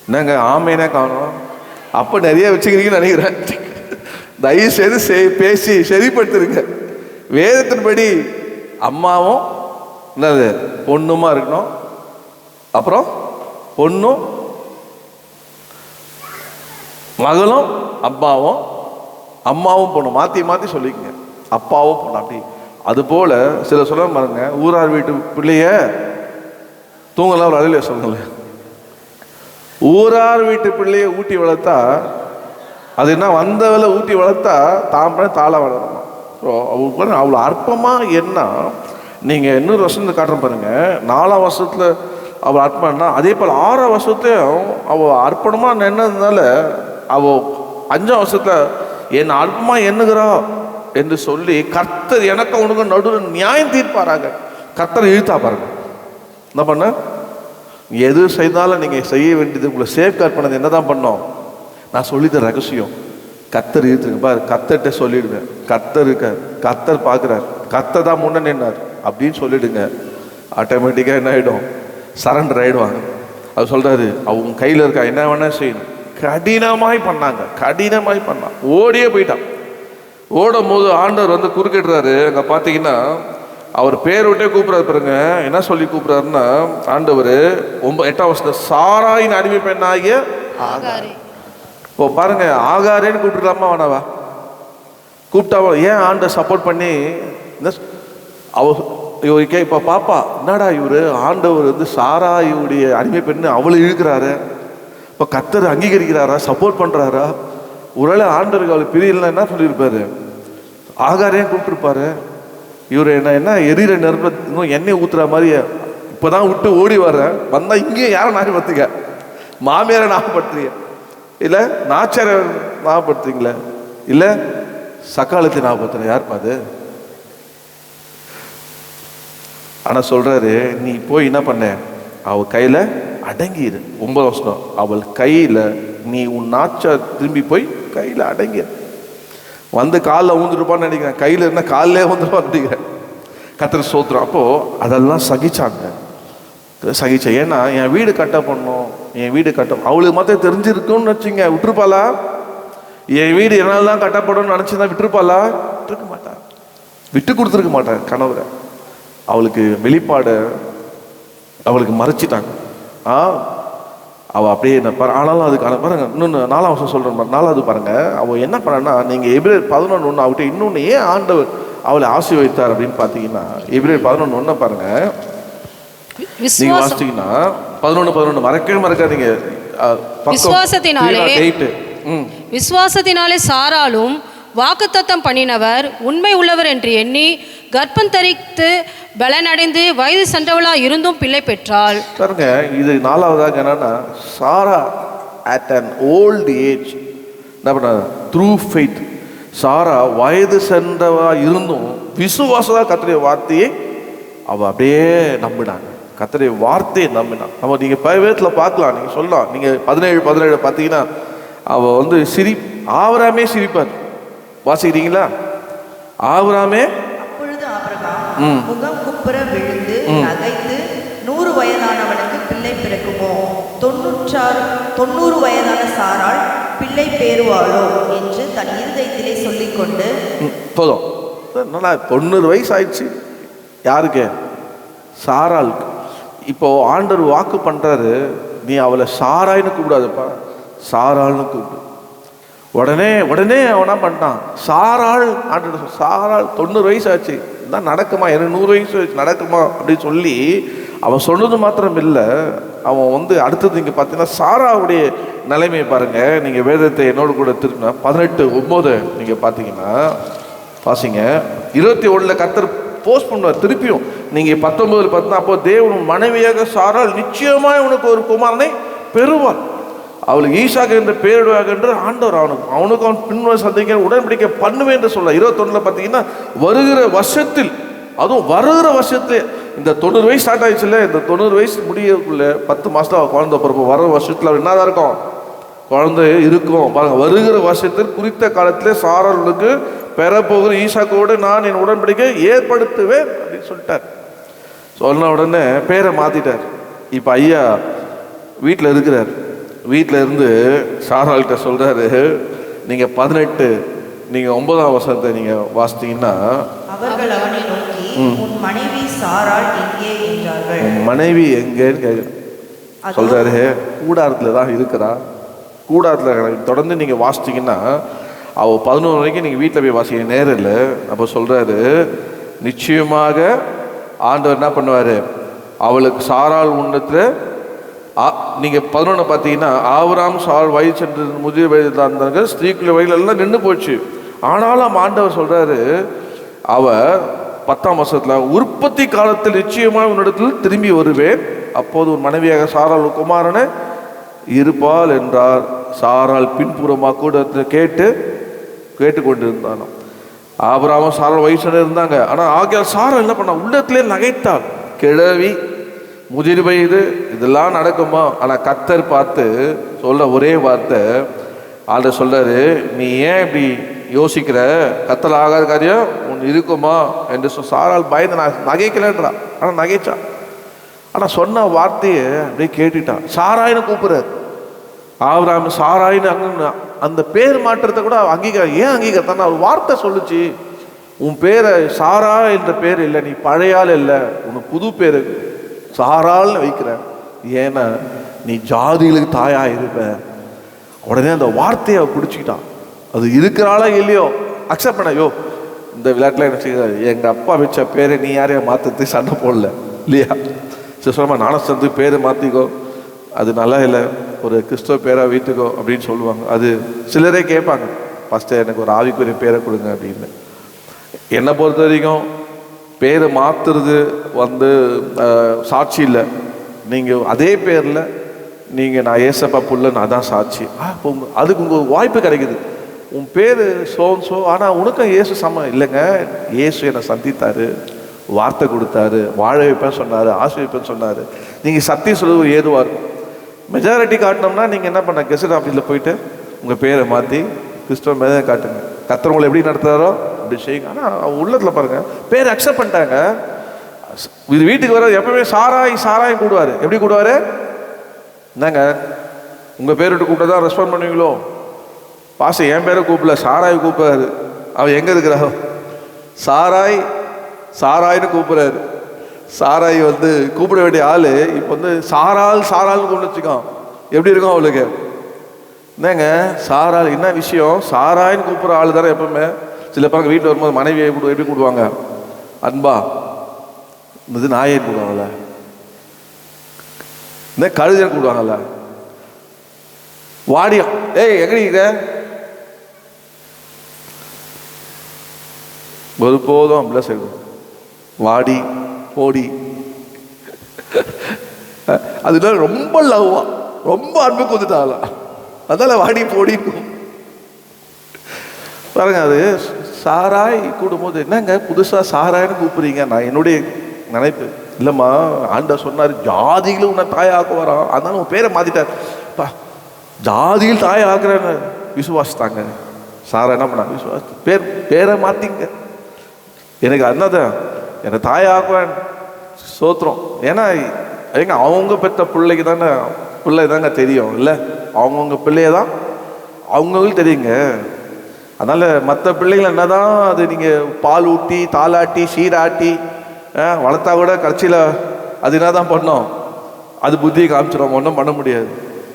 என்னங்க ஆமைனே காணும்? அப்போ நிறைய வச்சுக்கிறீங்கன்னு நினைக்கிறேன். தயவு செய்து பேசி சரிப்படுத்திருங்க. வேதத்தின்படி அம்மாவும் என்னது பொண்ணுமா இருக்கணும், அப்புறம் பொண்ணும் மகளும் அப்பாவும், அம்மாவும் பொண்ணும் மாற்றி மாற்றி சொல்லிக்கங்க. அப்பாவும் பொண்ணு அப்படி அதுபோல் சில சொல்ல பாருங்க, ஊரார் வீட்டு பிள்ளைய தூங்கலாம் ஒரு அழில சொல்லல. ஊரார் வீட்டு பிள்ளைய ஊட்டி வளர்த்தா அது என்ன, வந்தவளை ஊட்டி வளர்த்தா தாம்பரை தாள வளரணும். ஸோ அவங்களுக்கு அவ்வளோ அற்பமாக என்ன. நீங்கள் இன்னொரு வருஷத்துல காட்டுறேன் பாருங்க, 4ஆம் வருஷத்தில் அவள் அர்ப்பணம்னா, அதே போல் 6ஆம் வருஷத்துலையும் அவள் அர்ப்பணமாக என்னதுனால அவள் 5ஆம் வருஷத்தில் என் அற்பமாக எண்ணுகிறா என்று சொல்லி கர்த்தர் எனக்கு அவனுக்கு நடுவில் நியாயம் தீர்ப்பாராங்க. கர்த்தர் இழுத்தா பாருங்க. என்ன பண்ண, எது செய்தாலும் நீங்கள் செய்ய வேண்டியது உங்களை சேஃப்கார்ட் பண்ணது என்ன தான் பண்ணோம். நான் சொல்லித்தர ரகசியம், கர்த்தர் இழுத்துருங்க பாரு, கர்த்தர்கிட்ட சொல்லிடுங்க. கர்த்தர் இருக்கார், கர்த்தர் பார்க்குறார், கர்த்தர் தான் முன்ன நின்னார் அப்படின்னு சொல்லிடுங்க. ஆட்டோமேட்டிக்காக என்ன ஆகிடும், சரண்டர் ஆகிடுவாங்க. அது சொல்கிறாரு, அவங்க கையில் இருக்கா, என்ன வேணால் செய்யணும். கடினமாய் பண்ணாங்க, கடினமாய் பண்ணான், ஓடியே போயிட்டான். ஓடும் போது ஆண்டவர் வந்து குறுக்கிடுறாரு. அங்கே பார்த்தீங்கன்னா அவர் பேர் விட்டே கூப்பிட்றாரு பாருங்க. என்ன சொல்லி கூப்பிட்றாருன்னா, ஆண்டவர் 8ஆம் வருஷத்துல சாராயின் அடிமை பெண்ணாகிய ஆகாரே. இப்போ பாருங்க, ஆகாரேன்னு கூப்பிட்டுக்கலாமா வேணாவா? கூப்பிட்டாவா? ஏன் ஆண்டவர் சப்போர்ட் பண்ணி இவருக்கே இப்போ பாப்பா என்னடா இவர் ஆண்டவர் வந்து சாராயுடைய அடிமை பெண்ணு அவளை இழுக்கிறாரு, இப்போ கர்த்தர் அங்கீகரிக்கிறாரா, சப்போர்ட் பண்ணுறாரா? ஒருவேளை ஆண்டவருக்கு அவளுக்கு பிரியலாம் என்ன சொல்லியிருப்பாரு, ஆகாரேன்னு கூப்பிட்டுருப்பாரு. இவர் என்ன எரியிற நெருப்ப இன்னும் எண்ணெய் ஊற்றுற மாதிரி இப்போதான் விட்டு ஓடி வர்றேன், வந்தால் இங்கேயும் யாரை ஞாபகப்படுத்துங்க, மாமியாரை ஞாபகப்படுத்துறீங்க, இல்லை நாச்சார ஞாபகப்படுத்துறீங்களே, இல்லை சக்காலத்தை ஞாபகப்படுத்துறேன், யாருப்பா அது? ஆனால் சொல்கிறாரு, நீ போய் என்ன பண்ண, அவள் கையில் அடங்கிடு. 9 வருஷம் அவள் கையில் நீ உன் நாச்சா திரும்பி போய் கையில் அடங்கிடு. வந்து காலில் ஊந்துருப்பான்னு நினைக்கிறேன், கையில் இருந்தால் காலிலே ஊந்துருப்பான்னு நினைக்கிறேன். கர்த்தர் ஸ்தோத்திரம். அப்போது அதெல்லாம் சகிச்சாங்க, சகிச்சேன். ஏன்னா என் வீடு கட்ட பண்ணணும், என் வீடு கட்ட, அவளுக்கு மாத்திரம் தெரிஞ்சிருக்குன்னு வச்சுங்க, விட்டுருப்பாளா? என் வீடு என்னால் தான் கட்டப்படணும்னு நினச்சிதான் விட்டுருப்பாளா? விட்டுருக்க மாட்டான், விட்டு கொடுத்துருக்க மாட்டான் கணவரை. அவளுக்கு வெளிப்பாடு அவளுக்கு மறைச்சிட்டாங்க. அவள் அப்படியே என்ன பாரு. ஆனாலும் அதுக்கான பாருங்க, இன்னொன்று 4ஆம் வருஷம் சொல்கிறேன் பாரு, 4வது பாருங்க, அவள் என்ன பண்ணா, நீங்கள் எபிரேயர் 11:1 அவட்ட இன்னொன்று ஏன் ஆண்டவர் அவளை ஆசீர்வதித்தார் அப்படின்னு பார்த்தீங்கன்னா, எபிரேயர் 11:1 பாருங்க, நீங்க வாசிச்சீங்கன்னா 11:11 மறக்கவே மறக்காதீங்க. விசுவாசத்தினாலே சாராலும் வாக்குத்தத்தம் பண்ணினவர் உண்மை உள்ளவர் என்று எண்ணி கர்ப்பம் தரித்து பலனடைந்து வயது சென்றவளா இருந்தும் பிள்ளை பெற்றாள். பாருங்க, இது 4வதாக என்னன்னா, சாரா அட் அன் ஓல்ட் ஏஜ் என்ன பண்ண, த்ரூ ஃபெய்த், சாரா வயது சென்றவா இருந்தும் விசுவாசதா கர்த்தருடைய வார்த்தையை அவள் அப்படியே நம்பினாங்க. கர்த்தருடைய வார்த்தையை நம்பினான். நம்ம நீங்கள் பைவேத்தில் பார்க்கலாம், நீங்கள் சொல்லலாம், நீங்கள் 17 பார்த்தீங்கன்னா அவள் வந்து ஆபிரகாமே சிரிப்பார். வாசிக்கிறீங்களா? ஆபிரகாமே அப்பொழுது ஆபிரகாம் முகம் குப்புற விழுந்து நகைத்து 100 வயதானவனுக்கு பிள்ளை பிறக்குமோ, 90 வயதான சாராள் பிள்ளை பேருவாளோ என்று தன் இருதயத்திலே சொல்லிக்கொண்டு, போதும், 90 வயசு ஆயிடுச்சு யாருக்கு? சாராளுக்கு. இப்போ ஆண்டவர் வாக்கு பண்றாரு, நீ அவளை சாராயின்னு கூப்பிடாதுப்பா, சாராள்னு கூப்பிடு. உடனே அவனா பண்ணிட்டான், சாராள். ஆண்டவர் சாராள் 90 வயசு ஆச்சு, தான் நடக்குமா, எனக்கு 100 வயசு ஆச்சு நடக்குமா அப்படின்னு சொல்லி அவன் சொன்னது மாத்திரம் இல்லை, அவன் வந்து அடுத்தது இங்கே பார்த்தீங்கன்னா சாராவுடைய நிலைமையை பாருங்க. நீங்கள் வேதத்தை என்னோடு கூட திரும்பினா 18:9 நீங்கள் பார்த்தீங்கன்னா வாசிங்க. 21 கர்த்தர் போஸ்ட் பண்ணுவார் திருப்பியும். நீங்கள் 19 பார்த்தா, அப்போ தேவன் மனைவியாக சாராள் நிச்சயமாய் உனக்கு ஒரு குமாரனை பெறுவார், அவளுக்கு ஈசாக்கு என்று பெயரிடுவாங்க என்று ஆண்டவர் அவனுக்கு அவன் பின்வர சந்திக்க உடன்படிக்கை பண்ணுவேன் என்று சொல்ல. 21 பார்த்தீங்கன்னா வருகிற வருஷத்தில், அதுவும் வருகிற வருஷத்துல, இந்த 90 வயசு ஸ்டார்ட் ஆயிடுச்சு இல்லை, இந்த 90 வயசு முடியக்குள்ள 10 மாதத்துல அவள் குழந்தை பிறப்பு. வர வருஷத்தில் அவள் என்னதான் இருக்கும், குழந்தை இருக்கும் பாருங்க. வருகிற வருஷத்தில் குறித்த காலத்திலே சாராளுக்கு பெறப்போகிற ஈசாக்கோடு நான் என் உடன்படிக்கை ஏற்படுத்துவேன் அப்படின்னு சொல்லிட்டார். சொன்ன உடனே பேரை மாத்திட்டார். இப்போ ஐயா வீட்டில் இருக்கிறார். வீட்டில் இருந்து சாராள்கிட்ட சொல்றாரு, நீங்க 18 நீங்க 9ஆம் வசனத்தை நீங்க வாசித்தீங்கன்னா, அவர்கள் அவனை நோக்கி உன் மனைவி சாராள் எங்கே என்றார்கள். மனைவி எங்கேன்னு கேட்க சொல்றாரு, கூடாரத்தில் தான் இருக்கிறா, கூடாரத்தில். தொடர்ந்து நீங்க வாசித்தீங்கன்னா அவள் 11 வரைக்கும் நீங்கள் வீட்டில் போய் வாசிக்க நேரம் இல்லை. அப்போ சொல்கிறாரு, நிச்சயமாக ஆண்டவர் என்ன பண்ணுவார், அவளுக்கு சாராள் உன்னத்தில் நீங்கள் 11 பார்த்தீங்கன்னா, ஆபிரகாம் சாராள் வயது சென்று முதிர் வயது இருந்தாங்க, ஸ்திரீக்குள்ள வயதில் எல்லாம் நின்று போச்சு. ஆனாலும் ஆண்டவர் சொல்கிறாரு, அவ 10ஆம் வருஷத்தில் உற்பத்தி காலத்தில் நிச்சயமாக உன்னிடத்தில் திரும்பி வருவேன், அப்போது ஒரு மனைவியாக சாராள் குமாரனை இருப்பாள் என்றார். சாராள் பின்புறமாக கூட கேட்டுக்கொண்டிருந்தானோ. ஆபிரகாம் சாராள் வயசுல இருந்தாங்க. ஆனால் ஆகியால் சாராள் என்ன பண்ணா, உள்ளத்திலே நகைத்தாள். கிழவி, முதிர் வயது, இதெல்லாம் நடக்குமா? ஆனால் கர்த்தர் பார்த்து சொல்ல ஒரே வார்த்தை, ஆள்கிட்ட சொல்றாரு, நீ ஏன் இப்படி யோசிக்கிற, கர்த்தர் ஆகாத காரியம் உன் இருக்குமா என்று சாராள் பயந்து நகைக்கலன்றா. ஆனால் நகைச்சா. ஆனால் சொன்ன வார்த்தையை அப்படியே கேட்டுட்டான். சாராயின்னு கூப்பிடுறாரு. ஆபிரகாம் சாராயின்னு அங்கே அந்த பேர் மாற்றத்தை கூட அங்கீகாரம். ஏன் அங்கீகாரத்தான்? ஒரு வார்த்தை சொல்லுச்சு, உன் பேரை சாரா என்ற பேர் இல்லை, நீ பழையால் இல்லை, உனக்கு புது பேர் சாராள்னு வைக்கிற. ஏன்னா நீ ஜாதிகளுக்கு தாயா இருப்ப. உடனே அந்த வார்த்தையை பிடிச்சிக்கிட்டான். அது இருக்கிறாளா இல்லையோ அக்செப்ட் பண்ண. யோ, இந்த விளையாட்டில் என்ன செய்ய, எங்கள் அப்பா வச்ச பேரை நீ யாரையும் மாற்றுறதுக்கு சண்டை போடல இல்லையா? சரி, சொல்லுமா, ஞானஸ்தானத்து பேரை மாற்றிக்கோ, அது நல்லா இல்லை, ஒரு கிறிஸ்தவ பேராக வீட்டுக்கோ அப்படின்னு சொல்லுவாங்க. அது சிலரே கேட்பாங்க, ஃபஸ்ட்டு எனக்கு ஒரு ஆவிக்குரிய பேரை கொடுங்க அப்படின்னு. என்னை பொறுத்த வரைக்கும் பேரை மாற்றுறது சாட்சி இல்லை. நீங்கள் அதே பேரில் நீங்கள் நான் ஏசப்பா புள்ளன்னு அதான் சாட்சி. அதுக்கு உங்களுக்கு வாய்ப்பு கிடைக்குது. உன் பேர் சோ, ஆனால் உனக்கும் இயேசு இல்லைங்க. இயேசு என்னை சந்தித்தார், வார்த்தை கொடுத்தாரு, வாழ வைப்பேன்னு சொன்னார், ஆசிரியப்பேன்னு சொன்னார். நீங்கள் சத்தியம் சொல்லுவது ஏதுவாக இருக்கும். மெஜாரிட்டி காட்டினோம்னா நீங்கள் என்ன பண்ண, கெசட் ஆஃபீஸில் போயிட்டு உங்கள் பேரை மாற்றி கிறிஸ்தவ மேலே காட்டுங்க. கர்த்தர் உங்களை எப்படி நடத்துகிறாரோ அப்படி செய்யுங்க. ஆனால் உள்ளத்தில் பாருங்கள், பேர் அக்செப்ட் பண்ணிட்டாங்க. இது வீட்டுக்கு வர எப்பவுமே சாராய் கூடுவார். எப்படி கூடுவார்? என்னங்க உங்கள் பேர் விட்டு கூப்பிட்டா தான் ரெஸ்பாண்ட் பண்ணுவீங்களோ? பாச என் பேரை கூப்பிடல, சாராய் கூப்பிட்றாரு. அவன் எங்கே இருக்கிறாரோ சாராய்னு கூப்பிட்றாரு. சாராய் கூப்பிட வேண்டிய ஆள் இப்போ சாராள்னு கொண்டு வச்சுக்கான். எப்படி இருக்கும் அவளுக்கு? என்னங்க சாராள் என்ன விஷயம்? சாராயின்னு கூப்பிட்ற ஆள் தானே எப்பவுமே. சில பேருக்கு வீட்டில் வரும்போது மனைவியை எப்படி கூப்பிடுவாங்க? அன்பா, இது நாயை கூப்பிடுவாங்கல்ல, இந்த கழுதை கூப்பிடுவாங்கல்ல, வாடியம், ஏய் எங்க ஒருபோதும் அப்படிலாம் செய்வோம். வாடி போடி, அதுல ரொம்ப லவ்வா, ரொம்ப அன்புக்கு வந்துட்டாங்களா, அதனால வாடி போடி பாருங்க. அது சாராய் கூடும்போது என்னங்க புதுசாக சாராய்னு கூப்பிடுறீங்க? நான் என்னுடைய நினைப்பு இல்லைம்மா, ஆண்டவர் சொன்னார் ஜாதிகளும் உன்னை தாயாக்க வரான், அதனால உன் பேரை மாற்றிட்டார். ஜாதிகள் தாயை ஆக்குறேன்னு விசுவாசித்தாங்க. சாரா என்ன பண்ணாங்க? விசுவாசி பேரை மாற்றிங்க. எனக்கு அண்ணதான் என்னை தாயாக்குவேன் சோத்திரம். ஏன்னா எங்க அவங்க பெற்ற பிள்ளைக்கு தானே பிள்ளை தாங்க தெரியும் இல்லை? அவங்கவுங்க பிள்ளைய தான் அவங்களுக்கு தெரியுங்க. அதனால் மற்ற பிள்ளைகள் என்ன தான் அது நீங்கள் பால் ஊட்டி தாளாட்டி சீராட்டி வளர்த்தா கூட கடைசியில் அது என்ன தான் பண்ணோம், அது புத்தியை காமிச்சிடும், ஒன்றும் பண்ண முடியாது.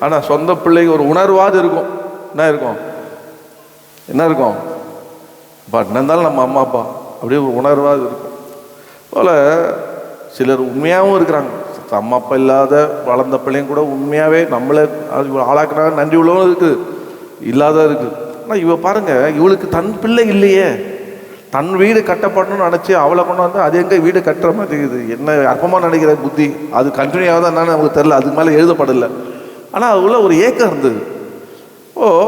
ஆனால் சொந்த பிள்ளைக்கு ஒரு உணர்வாது இருக்கும். என்ன இருக்கும் பட் என்ன இருந்தாலும் நம்ம அம்மா அப்பா அப்படியே ஒரு உணர்வாது இருக்கும். போல் சிலர் உண்மையாகவும் இருக்கிறாங்க. அம்மா அப்பா இல்லாத வளர்ந்த பிள்ளைங்க கூட உண்மையாகவே நம்மளை ஆளாக்குனாங்க, நன்றி உள்ளவும் இருக்குது, இல்லாத இருக்குது. ஆனால் இவ பாருங்க, இவளுக்கு தன் பிள்ளை இல்லையே, தன் வீடு கட்டப்படணும்னு நினச்சி அவளை கொண்டு வந்து அது எங்கே வீடு கட்டுற மாதிரி இருக்குது. என்ன அற்பமாக நினைக்கிற புத்தி, அது கண்டினியூ ஆகுது என்னன்னு நமக்கு தெரில, அதுக்கு மேலே எழுதப்படலை. ஆனால் அதுக்குள்ள ஒரு ஏக்கம் இருந்தது.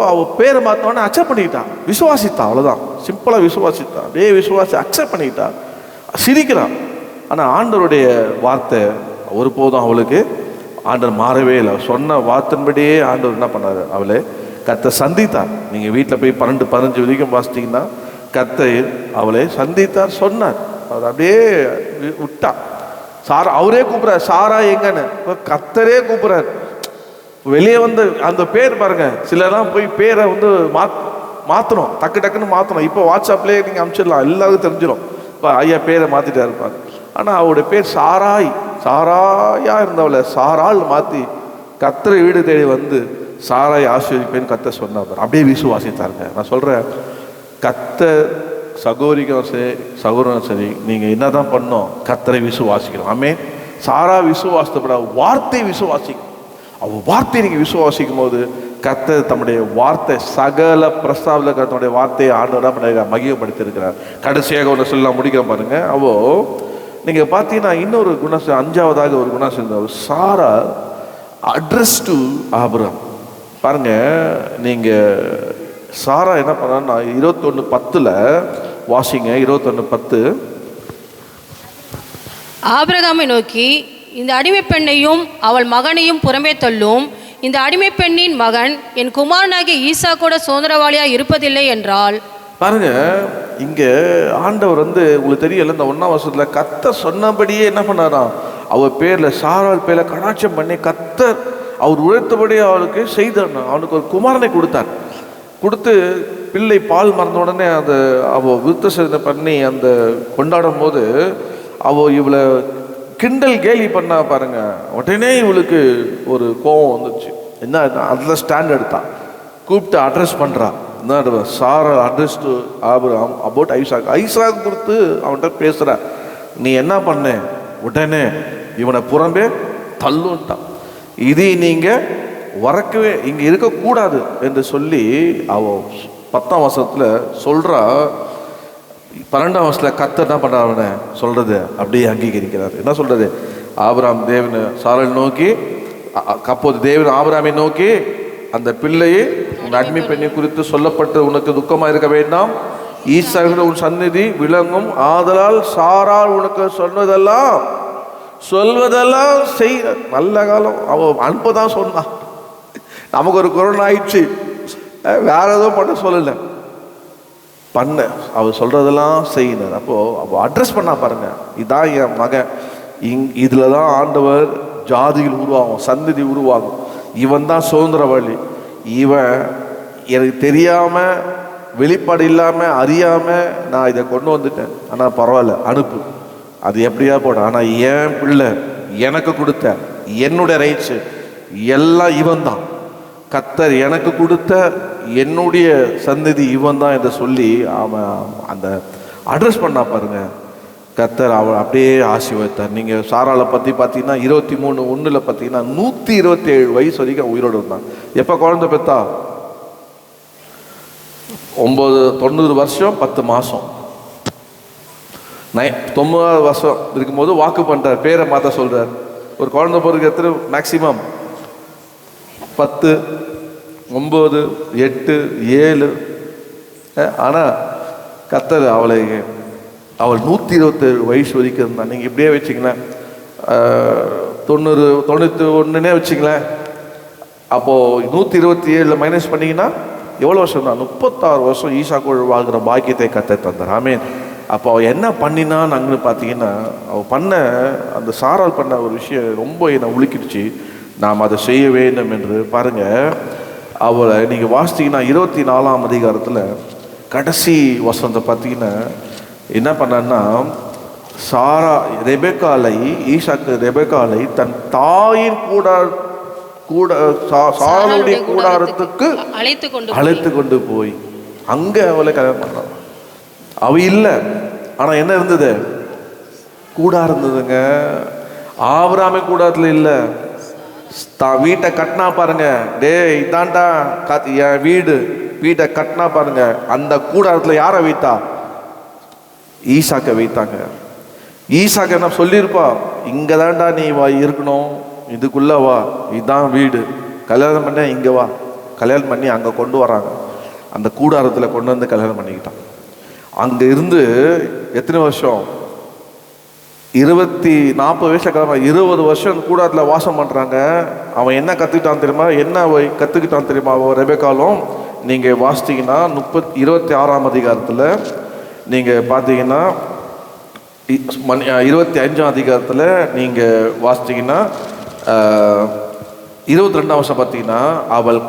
அவள் பேரை மாற்றோன்னே அக்செப்ட் பண்ணிக்கிட்டான், விசுவாசித்தான், அவ்வளோதான், சிம்பிளாக விசுவாசித்தான். அப்படியே விசுவாசி அக்செப்ட் பண்ணிக்கிட்டான், சிரிக்கிறான். ஆனால் ஆண்டவருடைய வார்த்தை ஒருபோதும் அவளுக்கு ஆண்டவர் மாறவே இல்லை. சொன்ன வார்த்தைன்படியே ஆண்டவர் என்ன பண்ணார், அவளை கர்த்தர் சந்தித்தார். நீங்கள் வீட்டில் போய் 12-15 வரைக்கும் வாசித்தீங்கன்னா கர்த்தர் அவளை சந்தித்தார், சொன்னார். அவர் அப்படியே விட்டா. சாரா அவரே கூப்பிட்றார், சாரா எங்கன்னு கர்த்தரே கூப்பிட்றார். வெளியே வந்து அந்த பேர் பாருங்க, சிலர்லாம் போய் பேரை மாற்றணும், டக்குன்னு மாற்றணும். இப்போ வாட்ஸ்அப்லேயே நீங்கள் அனுப்பிச்சிடலாம், எல்லாருக்கும் தெரிஞ்சிடும். இப்போ ஐயா பேரை மாற்றிட்டா இருப்பார். ஆனால் அவருடைய பேர் சாராயா இருந்தவளை சாராள் மாற்றி கர்த்தரை வீடு தேடி வந்து சாராய் ஆசீர்வதிப்பேன்னு கர்த்தர் சொன்னார். அப்படியே விசுவாசித்தாருங்க. நான் சொல்கிறேன், கர்த்தர் சகோதரிக்கும் சரி சகோதரனும் சரி, நீங்கள் என்ன தான் பண்ணோம்? கர்த்தரை விசுவாசிக்கணும். ஆமே. சாரா விசுவாசப்பட வார்த்தை விசுவாசிக்கும். அவள் வார்த்தையை நீங்கள் விசுவாசிக்கும் போது கர்த்தர் தம்முடைய வார்த்தை சகல பிரஸ்தாவில் தன்னுடைய வார்த்தையை ஆண்டவராக மகிமைப்படுத்தியிருக்கிறார். கடைசியாக ஒன்று சொல்ல முடிக்கிறேன் பாருங்க. அவோ நீங்கள் பார்த்தீங்கன்னா இன்னொரு குணம், 5ஆவதாக ஒரு குணம் சேர்ந்தவர் சாரா அட்ரஸ் டு ஆபிரகாம். பாருங்க, நீங்கள் சாரா என்ன பண்ணா 21:10 வாசிங்க. 21:10. ஆபிரகாமை நோக்கி, இந்த அடிமை பெண்ணையும் அவள் மகனையும் புறம்பே தள்ளும். இந்த அடிமை பெண்ணின் மகன் என் குமாரனாகிய ஈசாக்கோட சுதந்திரவாளியாக இருப்பதில்லை என்றால். பாருங்க, இங்க ஆண்டவர் உங்களுக்கு தெரியல, இந்த 1ஆம் வருஷத்துல கர்த்தர் சொன்னபடியே என்ன பண்ணாராம்? அவ பேர்ல சாராள் பேர்ல கடாட்சம் பண்ணி கர்த்தர் அவர் உழைத்தபடி அவளுக்கு செய்தார். அவனுக்கு ஒரு குமாரனை கொடுத்தார். கொடுத்து பிள்ளை பால் மறந்த உடனே அதை அவள் விருத்த சேதனை பண்ணி அந்த கொண்டாடும் போது அவள் இவளை கிண்டல் கேலி பண்ணா பாருங்க. உடனே இவளுக்கு ஒரு கோபம் வந்துச்சு. என்ன அதில் ஸ்டாண்ட் எடுத்தான், கூப்பிட்டு அட்ரஸ் பண்ணுறான். என்ன Sarah address to Abraham about Isaac. Isaac கொடுத்து அவன்கிட்ட பேசுகிற, நீ என்ன பண்ண? உடனே இவனை புறம்பே தள்ளுன்ட்டான். இது நீங்கள் வரக்கவே இங்கே இருக்கக்கூடாது என்று சொல்லி அவள் 10ஆம் வருஷத்தில் சொல்கிறா. 12ஆம் வருஷத்தில் கர்த்தர் என்ன பண்ணுறாங்க சொல்கிறது அப்படியே அங்கீகரிக்கிறார். என்ன சொல்கிறது? ஆபிரகாம் தேவனை சாராளை நோக்கி, அப்போது தேவன் ஆபிரகாமை நோக்கி, அந்த பிள்ளையை உன் அடிமை பெண்ணை குறித்து சொல்லப்பட்டு உனக்கு துக்கமாக இருக்க வேண்டாம், ஈசாக்கு உன் சந்நிதி விளங்கும், ஆதலால் சாராள் உனக்கு சொல்வதெல்லாம் செய். நல்ல காலம் அவன் அனுப்பதான் சொன்னான். நமக்கு ஒரு கொரோனா ஆயிடுச்சு, வேற எதுவும் பண்ண சொல்லலை, பண்ண அவள் சொல்றதெல்லாம் செய்யினார். அப்போ அவள் அட்ரஸ் பண்ணா பாருங்க, இதான் என் மகன், இதில் தான் ஆண்டவர் ஜாதிகள் உருவாகும், சந்ததி உருவாகும், இவன் தான் சுதந்திரவாளி, இவன் எனக்கு தெரியாம வெளிப்பாடு இல்லாமல் அறியாமல் நான் இதை கொண்டு வந்துட்டேன், ஆனால் பரவாயில்ல அனுப்பு, அது எப்படியா போட, ஆனால் என் பிள்ளை எனக்கு கொடுத்த என்னுடைய ரைட்ஸு எல்லாம் இவன் தான், கர்த்தர் எனக்கு கொடுத்த என்னுடைய சந்ததி இவன் தான் என்று சொல்லி அவன் அந்த அட்ரஸ் பண்ணா பாருங்க. கர்த்தர் அவள் அப்படியே ஆசீர்வதித்தார். நீங்கள் சாராளை பற்றி பார்த்தீங்கன்னா 23:1 பார்த்தீங்கன்னா 127 வயசு வரைக்கும் உயிரோடு இருந்தான். எப்போ குழந்தை பெற்றா? 90 வருஷம் 10 மாதம். 90 வருஷம் இருக்கும்போது வாக்கு பண்ணுறார், பேரை மாற்ற சொல்கிறார். ஒரு குழந்தை பிறகு எத்தனை மேக்சிமம் 10, 9, 8, 7. ஆனால் கர்த்தர் அவள் 127 வயசு வரைக்கும் இருந்தான். நீங்கள் இப்படியே வச்சிங்களேன், 90, 91 வச்சிங்களேன். அப்போது 127 மைனஸ் பண்ணிங்கன்னா எவ்வளோ வருஷம் தான்? 36 வருஷம் ஈசாக்கு வாழ்கிற பாக்கியத்தை கர்த்தர் தந்தார். ஆமீன். அப்போ அவள் என்ன பண்ணினான்னு அங்கே பார்த்தீங்கன்னா, அவள் பண்ண அந்த சாரால் பண்ண ஒரு விஷயம் ரொம்ப என்னை உலுக்கிடுச்சு. நாம் அதை செய்ய வேண்டும் என்று பாருங்க. அவளை நீங்கள் வாசித்தீங்கன்னா 24ஆம் அதிகாரத்தில் கடைசி வசனத்தை பார்த்தீங்கன்னா என்ன பண்ணான்னா, சாரா ஈசாக்கு ரெபெக்காலை தன் தாயின் சாராளுடைய கூடாரத்துக்கு அழைத்து கொண்டு போய் அங்கே அவளை கல்யாணம் பண்ணான். அவ இல்லை, ஆனால் என்ன இருந்தது? கூடாரம் இருந்ததுங்க. ஆபிரகாமே கூடாரத்தில் இல்லை, வீட்டை கட்டினா பாருங்க. டே இதான்டா என் வீட்டை கட்டினா பாருங்க. அந்த கூடாரத்தில் யாரை வைத்தா? ஈசாக்கை வைத்தாங்க. ஈசாக்கு என்ன சொல்லியிருப்பா, இங்கே தான்டா நீ இருக்கணும், இதுக்குள்ள வா, இதுதான் வீடு, கல்யாணம் பண்ண இங்கே வா. கல்யாணம் பண்ணி அங்கே கொண்டு வராங்க. அந்த கூடாரத்தில் கொண்டு வந்து கல்யாணம் பண்ணிக்கிட்டான். அங்கே இருந்து எத்தனை வருஷம்? 40 வயசு கிழமை 20 வருஷம் கூடாரத்தில் வாசம் பண்ணுறாங்க. அவன் என்ன கற்றுக்கிட்டான் தெரியுமா? என்ன கற்றுக்கிட்டான் தெரியுமா? அவன் ரெபெக்காலும் நீங்கள் வாசித்தீங்கன்னா 26ஆம் அதிகாரத்தில் நீங்கள் பார்த்தீங்கன்னா 25ஆம் அதிகாரத்தில் நீங்கள் வாசித்தீங்கன்னா 22ஆம் வருஷம் பார்த்தீங்கன்னா, அவள்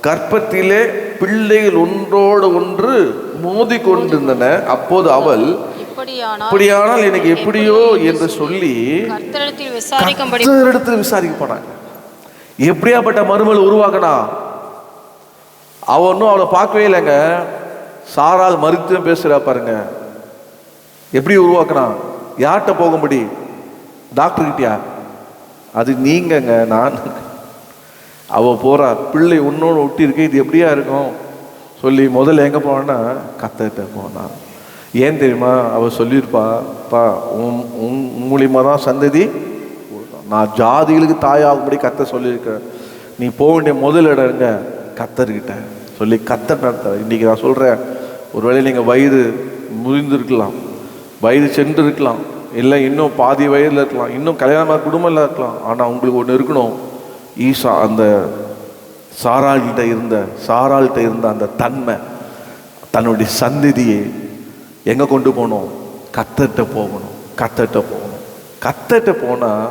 கர்ப்பத்திலே பிள்ளைகள் ஒன்றோடு ஒன்று மோதி கொண்டிருந்தன. அப்போது அவள், இப்படியானால் எனக்கு எப்படியோ என்று சொல்லி கர்த்தரிடத்தில் விசாரிக்க போனாங்க. எப்படியாப்பட்ட மருமகள் உருவாக்கனா? அவனும் அவளை பார்க்கவே இல்லைங்க. சாரால் மருத்துவம் பேசுகிறா பாருங்க. எப்படி உருவாக்குனா? யார்கிட்ட போகும்படி? டாக்டர்கிட்டயா? அது நீங்கங்க, நான். அவள் போகிறா, பிள்ளை உன்னோடு ஒட்டி இருக்கு, இது எப்படியா இருக்கும் சொல்லி முதல்ல எங்கே போனான்னா கர்த்தர்கிட்ட போனான். ஏன் தெரியுமா? அவள் சொல்லியிருப்பா, உன் மூலியமாக தான் சந்ததி, நான் ஜாதிகளுக்கு தாயாகும்படி கர்த்தர் சொல்லியிருக்கிறேன். நீ போக வேண்டிய முதல் இடங்க கர்த்தர்கிட்ட சொல்லி கர்த்தர் நடத்த. இன்றைக்கி நான் சொல்கிறேன், ஒருவேளை நீங்கள் வயது முறிந்திருக்கலாம், வயது சென்று இருக்கலாம், இல்லை இன்னும் பாதி வயதில் இருக்கலாம், இன்னும் கல்யாணமாக குடும்பம் இருக்கலாம். ஆனால் உங்களுக்கு ஒன்று இருக்கணும், ஈசா அந்த சாராள்கிட்ட இருந்த அந்த தன்மை, தன்னுடைய சந்ததியை எங்கே கொண்டு போகணும்? கர்த்தர்கிட்ட போகணும். கர்த்தர்கிட்ட போனால்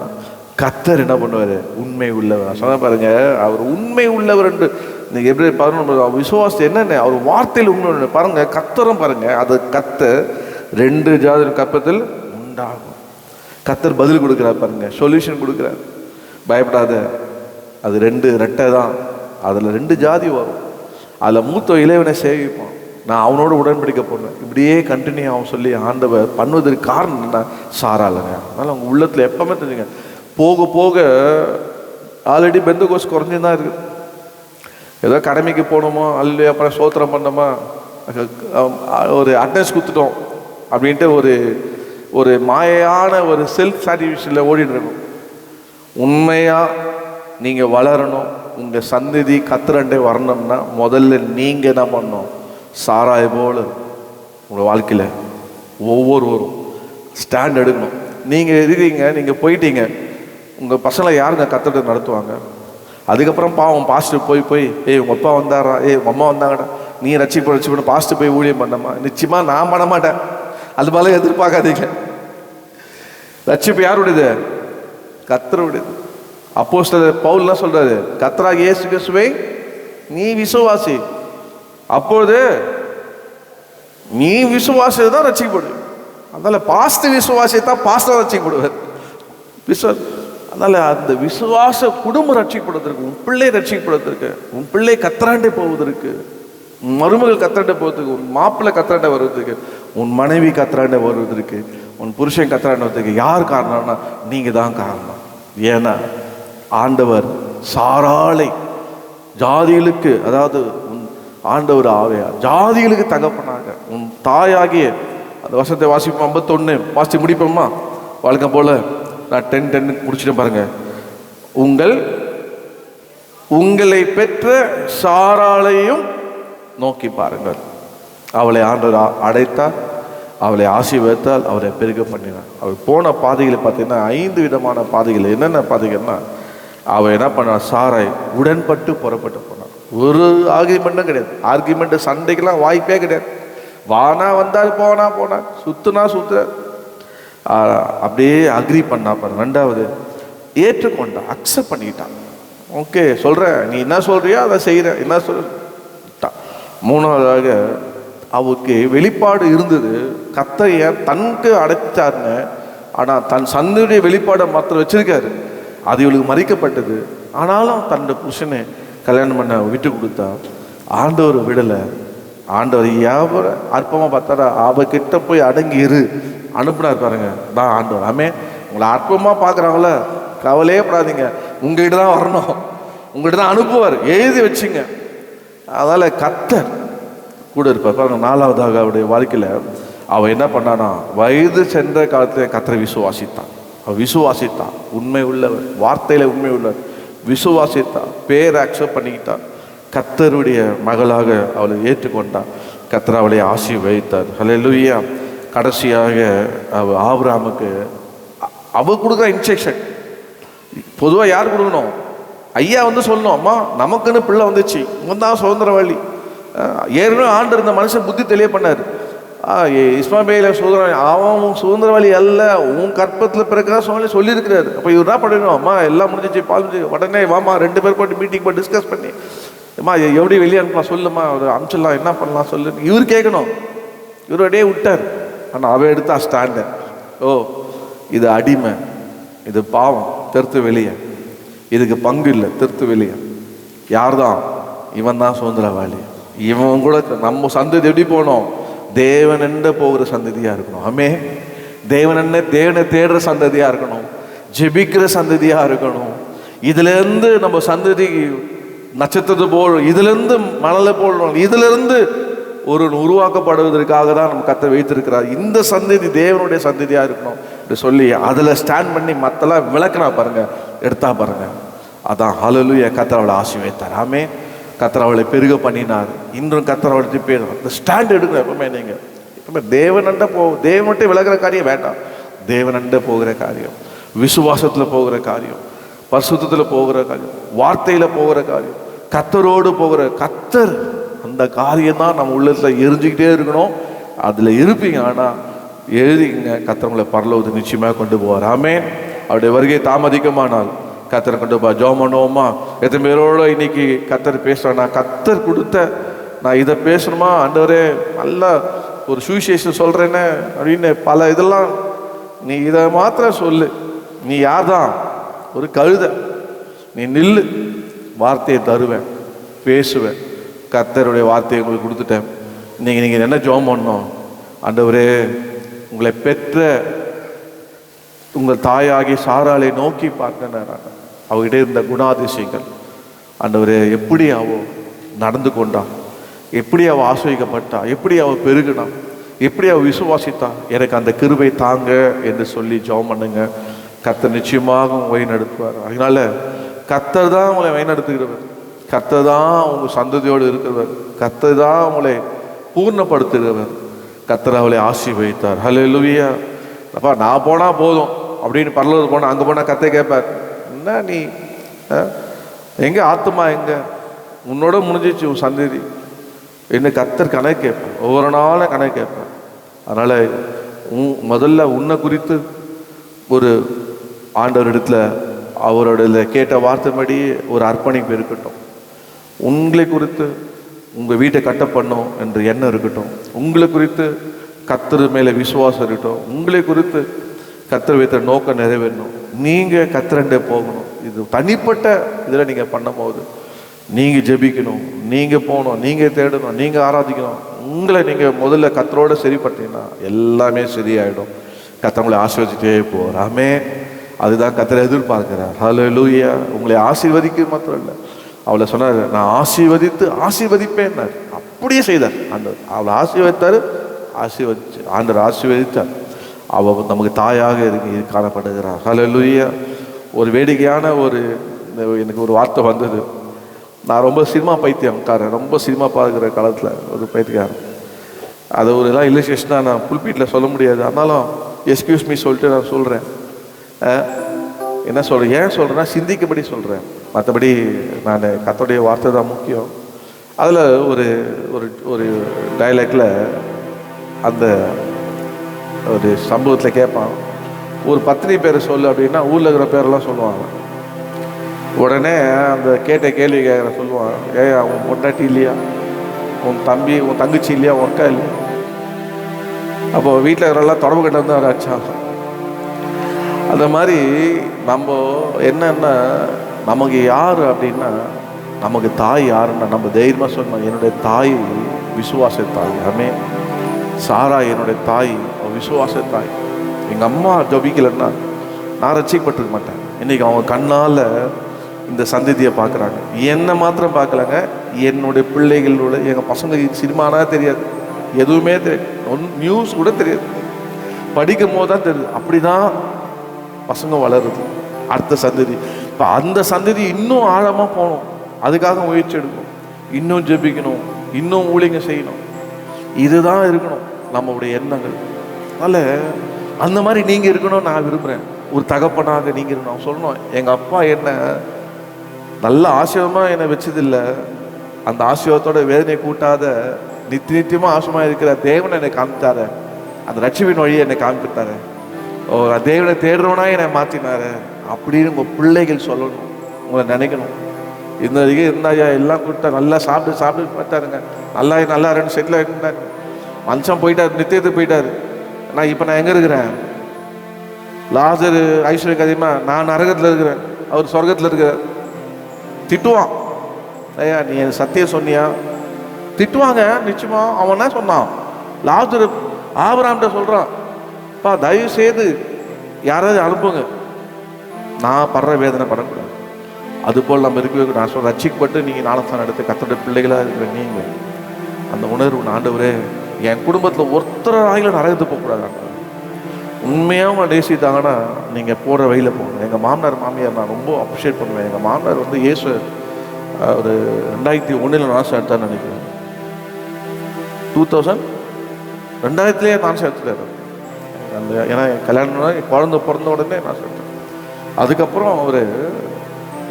கர்த்தர் என்ன பண்ணுவார்? உண்மை உள்ளவர். சொன்ன பாருங்க, அவர் உண்மை உள்ளவர் என்று நீங்கள் எப்படி பாருங்க, விசுவாசம் என்னென்ன அவர் வார்த்தையில் உண்மை பாருங்க. கர்த்தரும் பாருங்க, அது கர்த்தர் 2 ஜாதி கற்பத்தில் உண்டாகும். கர்த்தர் பதில் கொடுக்குறார் பாருங்க, சொல்யூஷன் கொடுக்குறார். பயப்படாத, அது 2 ரெட்டை தான், அதில் 2 ஜாதி வரும், அதில் மூத்த இளைவனை சேவிப்பான், நான் அவனோட உடன்படிக்க போனேன். இப்படியே கண்டினியூ ஆகும் சொல்லி ஆண்டவர் பண்ணுவதற்கு காரணம் என்ன? சாராளுங்க. அதனால் அவங்க உள்ளத்தில் எப்பவுமே தெரிஞ்சுங்க, போக போக ஆல்ரெடி பெந்தகோஸ் குறைஞ்சி தான் இருக்குது. ஏதோ கடமைக்கு போனோமோ, அல்ல அப்புறம் சோத்திரம் பண்ணோமா, ஒரு அட்னஸ் கொடுத்துட்டோம் அப்படின்ட்டு ஒரு மாயான ஒரு செல்ஃப் சாட்டிஸ்ஃபேக்ஷனில் ஓடிட்டு இருக்கணும். உண்மையாக நீங்கள் வளரணும், உங்கள் சந்ததி கத்திரண்டே வரணும்னா முதல்ல நீங்கள் என்ன பண்ணணும்? சாராய் போல் உங்கள் வாழ்க்கையில் ஒவ்வொருவரும் ஸ்டாண்ட் எடுக்கணும். நீங்கள் இருக்கீங்க, நீங்கள் போயிட்டீங்க, உங்கள் பசங்களை யாருங்க கத்திரத்தை நடத்துவாங்க? அதுக்கப்புறம் பாவம் பாஸ்டர் போய் உங்கள் அப்பா வந்தாரா, உங்கள் அம்மா வந்தாங்கடா, நீ ரட்சிப்பு பாஸ்டர் போய் ஊழியம் பண்ணமா? நிச்சயமாக நான் பண்ண மாட்டேன். அது மேலே எதிர்பார்க்காதீங்க. ரட்சிப்பு யாருடையது? கர்த்தருடையது. அப்போஸ்தலர் பவுல் என்ன சொல்றாரு? கர்த்தராகிய இயேசு கிறிஸ்துவை நீ விசுவாசி, அப்பொழுது நீ விசுவாசி தான் ரட்சிக்கப்படுவ. அதனால பாஸ்டர் விசுவாசி தான் பாஸ்டர் ரட்சிக்கப்படுவார். அதனால அந்த விசுவாச குடும்பம் ரட்சிக்கப்படுவதற்கு, உன் பிள்ளை ரட்சிக்கப்படுவதற்கு, உன் பிள்ளை கத்தராண்டே போவதற்கு, உன் மருமகள் கத்தராண்டே போவதற்கு, உன் மாப்பிள்ளை கத்தராண்டே வருவதற்கு, உன் மனைவி கத்தராண்டே வருவதற்கு, உன் புருஷன் கத்தராண்டே வருவதற்கு யார் காரணம்னா நீங்கள் தான் காரணம். ஏன்னா ஆண்டவர் சாராளை ஜாதிகளுக்கு, அதாவது உன் ஆண்டவர் ஆவையார் ஜாதிகளுக்கு தகப்பனாக, உன் தாயாகிய அந்த வசனத்தை வாசிப்போம். 51 வாசி முடிப்போம்மா? வழக்கம் போல நான் 10 முடிச்சுட்டு பாருங்க. உங்களை பெற்ற சாராளையும் நோக்கி பாருங்கள். அவளை ஆண்டவர் அடைத்தார், அவளை ஆசீர்வதித்தால், அவரை பெருக பண்ணினார். அவள் போன பாதைகளை பார்த்தீங்கன்னா 5 விதமான பாதைகள். என்னென்ன பாதைகள்னா, அவள் என்ன பண்ணார்? சாராய் உடன்பட்டு புறப்பட்டு போனார். ஒரு ஆர்கியூமெண்ட்டும் கிடையாது. ஆர்கியூமெண்ட் சண்டைக்கெல்லாம் வாய்ப்பே கிடையாது. வானா வந்தால் போனா சுத்துனா அப்படியே அக்ரி பண்ணா பாரு. 2வது ஏற்றுக்கொண்டா, அக்செப்ட் பண்ணிக்கிட்டான். ஓகே சொல்கிறேன், நீ என்ன சொல்கிறியோ அதை செய்கிற, என்ன சொல்லிட்டா. 3வதாக அவருக்கு வெளிப்பாடு இருந்தது, கர்த்தரை தனக்கு அடைச்சாருன்னு. ஆனால் தன் சந்ததியுடைய வெளிப்பாடை மாத்திரம் வச்சிருக்காரு, அது இவளுக்கு மறிக்கப்பட்டது. ஆனாலும் தன்னுடைய புருஷனை கல்யாணம் பண்ண விட்டு கொடுத்தா. ஆண்டவர் விடலை. ஆண்டவர் யாவர அற்பமாக பார்த்தாரா, அவகிட்ட போய் அடங்கி இரு அனுப்புனார் பாருங்க. தான் ஆண்டவர். ஆமே, உங்களை அற்பமாக பார்க்குறாங்கள, கவலையே படாதீங்க, உங்ககிட்ட தான் வரணும், உங்கள்கிட்ட தான் அனுப்புவார், எழுதி வச்சுங்க. அதனால் கர்த்தர் கூட இருப்பார் பாருங்க. 4வதாக அவருடைய வாழ்க்கையில் அவள் என்ன பண்ணானா, வயது சென்ற காலத்தில் கர்த்தரை விசுவாசித்தான். அவள் விசுவாசித்தான், உண்மை உள்ளவர், வார்த்தையில் உண்மை உள்ளவர், விசுவாசித்தான், பேர் அக்செப்ட் பண்ணிக்கிட்டான். கர்த்தருடைய மகளாக அவளை ஏற்றுக்கொண்டான். கர்த்தர் அவளை ஆசீர்வதித்தார். ஹல்லேலூயா. கடைசியாக அவள் ஆபிரகாமுக்கு அவள் கொடுக்குற இன்ஸ்ட்ரக்ஷன் பொதுவாக யார் கொடுக்கணும்? ஐயா சொல்லணும், அம்மா நமக்குன்னு பிள்ளை வந்துச்சு, இவன் தான் சுதந்திரவாளி. ஏற்கனவே ஆண்டு இருந்த மனுஷன் புத்தி தெளிய பண்ணார். இஸ்மாபேல அவன் சுதந்திரவாளி அல்ல, உன் கற்பத்தில் பிறகு சொல்லியிருக்கிறாரு. அப்போ இவர் என்ன பண்ணணும்? அம்மா எல்லாம் முடிஞ்சிச்சு, பால் முடிஞ்சு, உடனே வாமா 2 பேர் போட்டு மீட்டிங் போட்டு டிஸ்கஸ் பண்ணி, அம்மா எப்படி வெளியே அனுப்பலாம் சொல்லுமா, ஒரு அனுப்பிச்சிடலாம், என்ன பண்ணலாம் சொல்லு. இவர் கேட்கணும். இவர் அப்படியே விட்டார். ஆனால் அவன் எடுத்தா ஸ்டாண்டு. ஓ, இது அடிமை, இது பாவம், தெருத்து வெளியே, இதுக்கு பங்கு இல்லை, தெருத்து வெளியே. யார் தான்? இவன் தான் சுதந்திரவாளி. இவன் கூட நம்ம சந்ததி எப்படி போகணும்? தேவன் என்ன போகிற சந்ததியாக இருக்கணும். ஆமே, தேவனை தேடுற சந்ததியாக இருக்கணும், ஜெபிக்கிற சந்ததியாக இருக்கணும். இதுலேருந்து நம்ம சந்ததி நட்சத்திரத்தை போல், இதுலேருந்து மணலை போல், இதுலேருந்து ஒரு உருவாக்கப்படுவதற்காக தான் நம்ம கர்த்தர் வைத்திருக்கிறார். இந்த சந்ததி தேவனுடைய சந்ததியாக இருக்கணும் அப்படி சொல்லி அதில் ஸ்டாண்ட் பண்ணி மற்றெல்லாம் விளக்குனா பாருங்க, எடுத்தா பாருங்க. அதான் ஹல்லேலூயா. கர்த்தர் அவளை ஆசீர்வதித்தார். ஆமே, கர்த்தர் அவளை பெருக பண்ணினார். இன்றும் கர்த்தர் அவளை பேர் அந்த ஸ்டாண்ட் எடுக்கணும். எப்பவுமே நீங்கள் எப்பவுமே தேவன்கிட்ட விலகிற காரியம் வேண்டாம். தேவனண்ட போகிற காரியம், விசுவாசத்தில் போகிற காரியம், பரிசுத்தத்தில் போகிற காரியம், வார்த்தையில் போகிற காரியம், கர்த்தரோடு போகிற கர்த்தர், அந்த காரியம் தான் நம்ம உள்ளத்தில் எரிஞ்சுக்கிட்டே இருக்கணும். அதில் இருப்பீங்க. ஆனால் எழுதிங்க, கர்த்தர் உங்களை பரலோகத்துக்கு நிச்சயமாக கொண்டு போவார். ஆமே, அவருடைய வருகை தாமதிக்குமானால் கர்த்தரை கொண்டு போ. ஜெபம் பண்ணுவோமா? எத்தனை பேரோட இன்னைக்கு கர்த்தர் பேசுகிறேன், நான் கர்த்தர் கொடுத்த நான் இதை பேசணுமா ஆண்டவரே, நல்லா ஒரு சுவிசேஷம் சொல்கிறேன்னு அப்படின்னு பல இதெல்லாம், நீ இதை மாத்திரம் சொல்லு. நீ யார் தான்? ஒரு கழுதை. நீ நில்லு, வார்த்தையை தருவேன், பேசுவேன். கர்த்தருடைய வார்த்தையை உங்களுக்கு கொடுத்துட்டேன். நீங்கள் என்ன ஜெபம் பண்ணணும்? ஆண்டவரே, உங்களை பெற்ற உங்கள் தாயாகி சாராளை நோக்கி பார்க்க, அவகிட்ட இருந்த குணாதிசயங்கள் ஆண்டவரே, எப்படி அவ நடந்து கொண்டா, எப்படி அவ ஆசிரியப்பட்டா, எப்படி அவ பெருகினா, எப்படி அவ விசுவாசித்தா, எனக்கு அந்த கிருபை தாங்க என்று சொல்லி ஜெபம் பண்ணுங்க. கர்த்தர் நிச்சயமாக வழி நடத்துவார். அதனால கர்த்தர் தான் உங்களை வழி நடத்துகிறவர், கர்த்தர் தான் உங்கள் சந்ததியோடு இருக்கிறவர், கர்த்தர் தான் உங்களை பூர்ணப்படுத்துகிறவர். கர்த்தர் அவளை ஆசீர்வதித்தார். ஹல்லேலூயா. அப்பா, நான் போனால் போதும் அப்படின்னு பரலோகத்துக்கு போனால், அங்கே போனால் கர்த்தர் கேட்பார், என்ன நீ எங்கே ஆத்துமா எங்கே, உன்னோட முடிஞ்சிச்சு உன் சந்ததி என்ன? கர்த்தர் கணக்கு கேட்பார், ஒவ்வொரு நாளும் கணக்கு கேட்பார். அதனால் முதல்ல உன்னை குறித்து ஒரு ஆண்டவரிடத்தில் அவரோட கேட்ட வார்த்தைப்படி ஒரு அர்ப்பணிப்பு இருக்கட்டும். உங்களை குறித்து உங்கள் வீட்டை கட்ட பண்ணும் என்ற எண்ணம் இருக்கட்டும். உங்களை குறித்து கர்த்தர் மேலே விசுவாசம் இருக்கட்டும். உங்களை குறித்து கர்த்தர் வைத்த நோக்கம் நிறைவேறணும். நீங்கள் கர்த்தரண்டே போகணும். இது தனிப்பட்ட இதில் நீங்கள் பண்ணும் போது நீங்கள் ஜெபிக்கணும், நீங்கள் போகணும், நீங்கள் தேடணும், நீங்கள் ஆராதிக்கணும். உங்களை நீங்கள் முதல்ல கர்த்தரோடு சரிப்பட்டீங்கன்னா எல்லாமே சரியாயிடும். கர்த்தர் உங்களை ஆசீர்வதிச்சுட்டே போவார். ஆமே, அதுதான் கர்த்தர் எதிர்பார்க்கிறார். ஹல்லேலூயா. உங்களை ஆசீர்வதிக்க மாத்திரம் இல்லை, அவளை சொன்னார், நான் ஆசீர்வதிப்பேன். அப்படியே செய்தார் ஆண்டவர். அவளை ஆசீர்வதித்தார், ஆண்டவர் ஆசீர்வதித்தார். அவள் நமக்கு தாயாக காணப்படுகிறார். ஹல்லேலூயா. ஒரு வேடிக்கையான எனக்கு ஒரு வார்த்தை வந்தது. நான் ரொம்ப சினிமா பைத்தியம்காரன், ரொம்ப சினிமா பார்க்குற காலத்தில் ஒரு பைத்தியக்காரன். அது ஒரு எல்லாம் இல்லஸ்ட்ரேஷனாக நான் புல்பீட்டில் சொல்ல முடியாது. ஆனாலும் எஸ்கியூஸ் மீ சொல்லிட்டு நான் சொல்கிறேன். என்ன சொல்கிறேன், ஏன் சொல்கிறேன்னா சிந்திக்கும்படி சொல்கிறேன், மற்றபடி நான் கர்த்தருடைய வார்த்தை தான் முக்கியம். அதில் ஒரு ஒரு ஒரு டைலாக்டில் அந்த ஒரு சம்பவத்தில் கேட்பான், ஒரு பத்தினி பேரை சொல்லு அப்படின்னா ஊரில் இருக்கிற பேரெல்லாம் சொல்லுவாங்க. உடனே அந்த கேட்ட கேள்வி கேட்குற சொல்லுவான், உன் பொண்டாட்டி இல்லையா, உன் தம்பி, உன் தங்கச்சி இல்லையா, உன் அக்கா இல்லையா? அப்போ வீட்டில் இருக்கிறெல்லாம் தொடர்பு கட்ட வந்து அவர் அடிச்சாங்க. அந்த மாதிரி நம்ம என்னன்னா, நமக்கு யார் அப்படின்னா, நமக்கு தாய் யாருன்னா நம்ம தைரியமாக சொன்னோம், என்னுடைய தாய் விசுவாச தாய். ஆமே, சாரா என்னுடைய தாய், விசுவாச தாய். எங்கள் அம்மா ஜபிக்கலைன்னா நான் ரட்சிக்கப்பட்டிருக்க மாட்டேன். இன்றைக்கி அவங்க கண்ணால் இந்த சந்ததியை பார்க்குறாங்க. என்னை மாத்திரம் பார்க்கலாங்க, என்னுடைய பிள்ளைகளோட, எங்கள் பசங்க சினிமானா தெரியாது, எதுவுமே தெரியாது, நியூஸ் கூட தெரியாது, படிக்கும் போது தான் தெரியுது. அப்படி தான் பசங்க வளருது, அடுத்த சந்ததி. இப்போ அந்த சந்ததி இன்னும் ஆழமாக போகணும், அதுக்காக முயற்சி எடுக்கணும், இன்னும் ஜெபிக்கணும், இன்னும் ஊழியங்க செய்யணும். இதுதான் இருக்கணும் நம்மளுடைய எண்ணங்கள். அதனால் அந்த மாதிரி நீங்கள் இருக்கணும் நான் விரும்புகிறேன். ஒரு தகப்பனாக நீங்கள் இருக்கணும். சொல்லணும், எங்கள் அப்பா என்ன நல்ல ஆசீர்வாதமாக என்னை வச்சதில்லை, அந்த ஆசீர்வாதத்தோட வேதனை கூட்டாத நித்தியமாக ஆசீர்வாதமாக இருக்கிற தேவனை என்னை காமித்தாரு, அந்த ரட்சிப்பின் வழியை என்னை காமித்தாரு, தேவனை தேடுறவனா என்னை மாற்றினாரு அப்படின்னு உங்கள் பிள்ளைகள் சொல்லணும், உங்களை நினைக்கணும். இந்த வரைக்கும் இருந்தாயா எல்லாம் கூப்பிட்டா நல்லா சாப்பிட்டு பார்த்தாருங்க, நல்லா ரெண்டு செட்டில் ஆகிட்டாங்க, மனுஷன் போயிட்டார், நித்தியத்துக்கு போயிட்டார். நான் எங்கே இருக்கிறேன்? லாசர் ஐஸ்வர்யக்கு அதிகமாக நான் நரகத்தில் இருக்கிறேன், அவர் சொர்க்கத்தில் இருக்கிறார். திட்டுவான், ஐயா நீ என் சத்தியம் சொன்னியா, திட்டுவாங்க நிச்சயமா. அவன் என்ன சொன்னான், லாசரு ஆபிரகாம்கிட்ட சொல்றான், பா தயவு செய்து யாராவது அனுப்புங்க, நான் படுற வேதனை படக்கூடாது. அதுபோல் நம்ம இருக்கவே நான் சொல்ல, ரட்சிக்கப்பட்டு நீங்கள் ஞானஸ்தானம் எடுத்து கர்த்தருடைய பிள்ளைகளாக இருக்கிற நீங்கள் அந்த உணர்வு, ஆண்டவரே என் குடும்பத்தில் ஒருத்தர் ஆகில நரகத்து போகக்கூடாது. உண்மையாக உங்களை நேசித்தாங்கன்னா நீங்கள் போகிற வழியில் போகணும். எங்கள் மாமனார் மாமியார் நான் ரொம்ப அப்ரிஷியேட் பண்ணுவேன். எங்கள் மாமனார் வந்து இயேசு ஒரு 2001 ஞானஸ்தானம் எடுத்தான்னு நினைக்கிறேன். 2000 ஞானஸ்தானம் எடுத்துட்டாரு. அந்த ஏன்னா கல்யாணம் குழந்தை பிறந்த உடனே நான் சொல்லிட்டேன். அதுக்கப்புறம் அவர்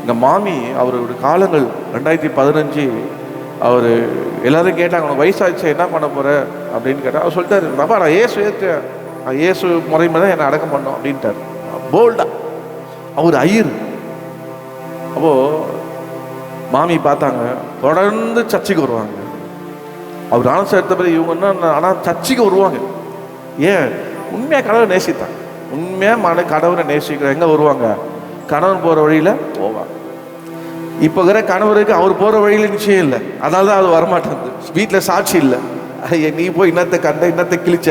எங்கள் மாமி அவருடைய காலங்கள் 2015 அவர் எல்லோரும் கேட்டாங்க, உனக்கு வயசாச்சு என்ன பண்ண போகிற அப்படின்னு கேட்டால் அவர் சொல்லிட்டாரு, நப்பா நான் ஏசு ஏற்றேன், இயேசு முறைமை தான் என்னை அடக்கம் பண்ணோம் அப்படின்ட்டார். போல்டா அவர் ஐயர். அப்போது மாமி பார்த்தாங்க, தொடர்ந்து சர்ச்சுக்கு வருவாங்க. அவர் ஞானஸ்தானம் எடுத்த பிறகு இவங்க என்ன, ஆனால் சர்ச்சுக்கு வருவாங்க. ஏன்? உண்மையாக கடவுளை நேசித்தாங்க. உண்மையாக கடவுளை நேசிக்கிற எங்கே வருவாங்க, கணவன் போகிற வழியில் போவாங்க. இப்போ இருக்கிற கணவருக்கு அவர் போகிற வழியில் நிச்சயம் இல்லை, அதனால தான் அவர் வரமாட்டேங்குது. வீட்டில் சாட்சி இல்லை. நீ போய் இன்னத்தை கண்ட, இன்னத்தை கிழிச்ச,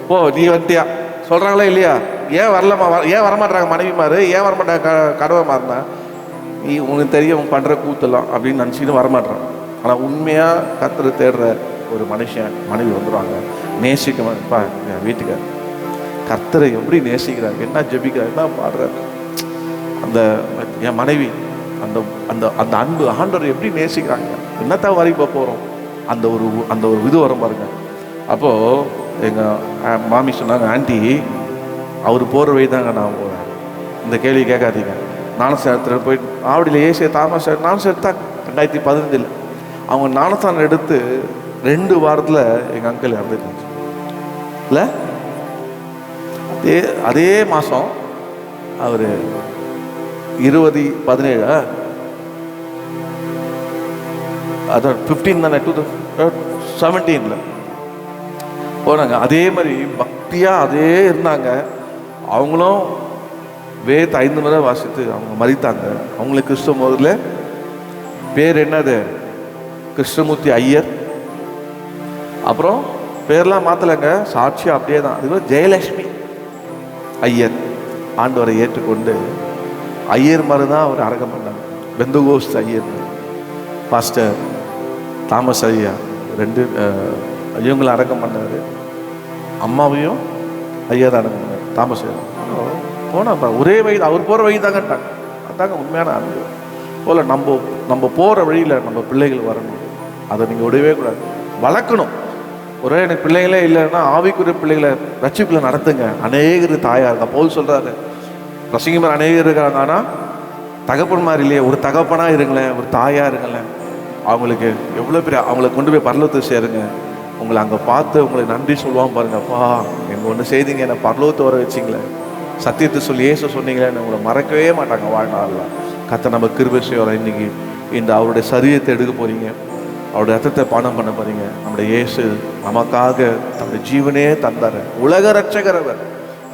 போ நீ வந்துட்டியா சொல்கிறாங்களா இல்லையா? ஏன் வரலமா, ஏன் வரமாட்டாங்க மனைவிமாரு, ஏன் வரமாட்டாங்க கணவன் மாறினா, நீ உனக்கு தெரியும் உன் பண்ணுற கூத்தலாம் அப்படின்னு நினச்சின்னு வரமாட்டான். ஆனால் உண்மையாக கர்த்தரை தேடுற ஒரு மனுஷன் மனைவி வந்துடுவாங்க. நேசிக்கப்பா என் வீட்டுக்கார் கர்த்தரை எப்படி நேசிக்கிறார், என்ன ஜெபிக்கிறார், என்ன பாடுறார், அந்த என் மனைவி அந்த அந்த அந்த அன்பு ஆண்டவர் எப்படி நேசிக்கிறாங்க, என்னத்தான் வரைப்ப போகிறோம், அந்த ஒரு இது வரும் பாருங்க. அப்போது எங்கள் மாமி சொன்னாங்க, ஆண்டி அவர் போகிற வழி தாங்க நான் போகிறேன், இந்த கேள்வி கேட்காதீங்க. ஞானஸ்தானத்தில் போய் ஆவடியில் ஏசிய தாமஸ் ஞானஸ்தானம் எடுத்தாங்க 2015. அவங்க ஞானஸ்தானம் எடுத்து 2 வாரத்தில் எங்கள் அங்கிள் இறந்துருந்துச்சு இல்லை. அதே மாதம் அவர் 2017 அதான் 15 தானே 2017 போனாங்க. அதே மாதிரி பக்தியாக அதே இருந்தாங்க. அவங்களும் வேத 5 முறை வாசித்து அவங்க மறித்தாங்க. அவங்களுக்கு கிறிஸ்துவ முதல்ல பேர் என்னது, கிருஷ்ணமூர்த்தி ஐயர். அப்புறம் பேர்லாம் மாற்றலைங்க, சாட்சியாக அப்படியே தான். அதுக்கு ஜெயலட்சுமி ஐயர். ஆண்டவரை ஏற்றுக்கொண்டு ஐயர் மாதிரி தான் அவர் அடக்கம் பண்ணாங்க. பெந்தகோஸ்து ஐயர், பாஸ்டர் தாமஸ் ஐயா 2 இவங்களை அடக்கம் பண்ணார். அம்மாவையும் ஐயர் அடக்கம் பண்ணார், தாமஸ் ஐயா. போனா ஒரே வயது, அவர் போகிற வழி தாங்கட்டாங்க. அதாங்க உண்மையான அன்பு. போல் நம்ம போகிற வழியில் நம்ம பிள்ளைகள் வரணும். அதை நீங்கள் விடவே கூடாது, வளர்க்கணும். ஒரே எனக்கு பிள்ளைகளே இல்லைன்னா ஆவிக்குரிய பிள்ளைகளை ரட்சிப்புல நடத்துங்க. அநேகர் தாயாக இருக்கா, பவுல் சொல்கிறாரு, பிரசங்கிமார் அநேகர் இருக்காங்க, ஆனால் தகப்பன் மாதிரி இல்லையே. ஒரு தகப்பனாக இருங்களேன், ஒரு தாயாக இருங்களேன். அவங்களுக்கு எவ்வளோ பெரிய, அவங்கள கொண்டு போய் பரலோகத்தை சேருங்க. உங்களை அங்கே பார்த்து உங்களுக்கு நன்றி சொல்லுவாங்க பாருங்கப்பா, எங்கள் ஒன்று செய்தீங்க, என்னை பரலோகத்தை வர வச்சிங்களேன், சத்தியத்தை சொல்லி ஏச சொன்னீங்களேன்னு உங்களை மறக்கவே மாட்டாங்க வாழ்நாளில். கர்த்தர் நம்ம கிருபை செய்வார். இன்னைக்கு இந்த அவருடைய சரீரத்தை எடுக்க போகிறீங்க, அவருடைய ரத்தத்தை பானம் பண்ண போகிறீங்க. நம்முடைய இயேசு நமக்காக தன்னுடைய ஜீவனே தந்தார். உலக ரட்சகர் அவர்.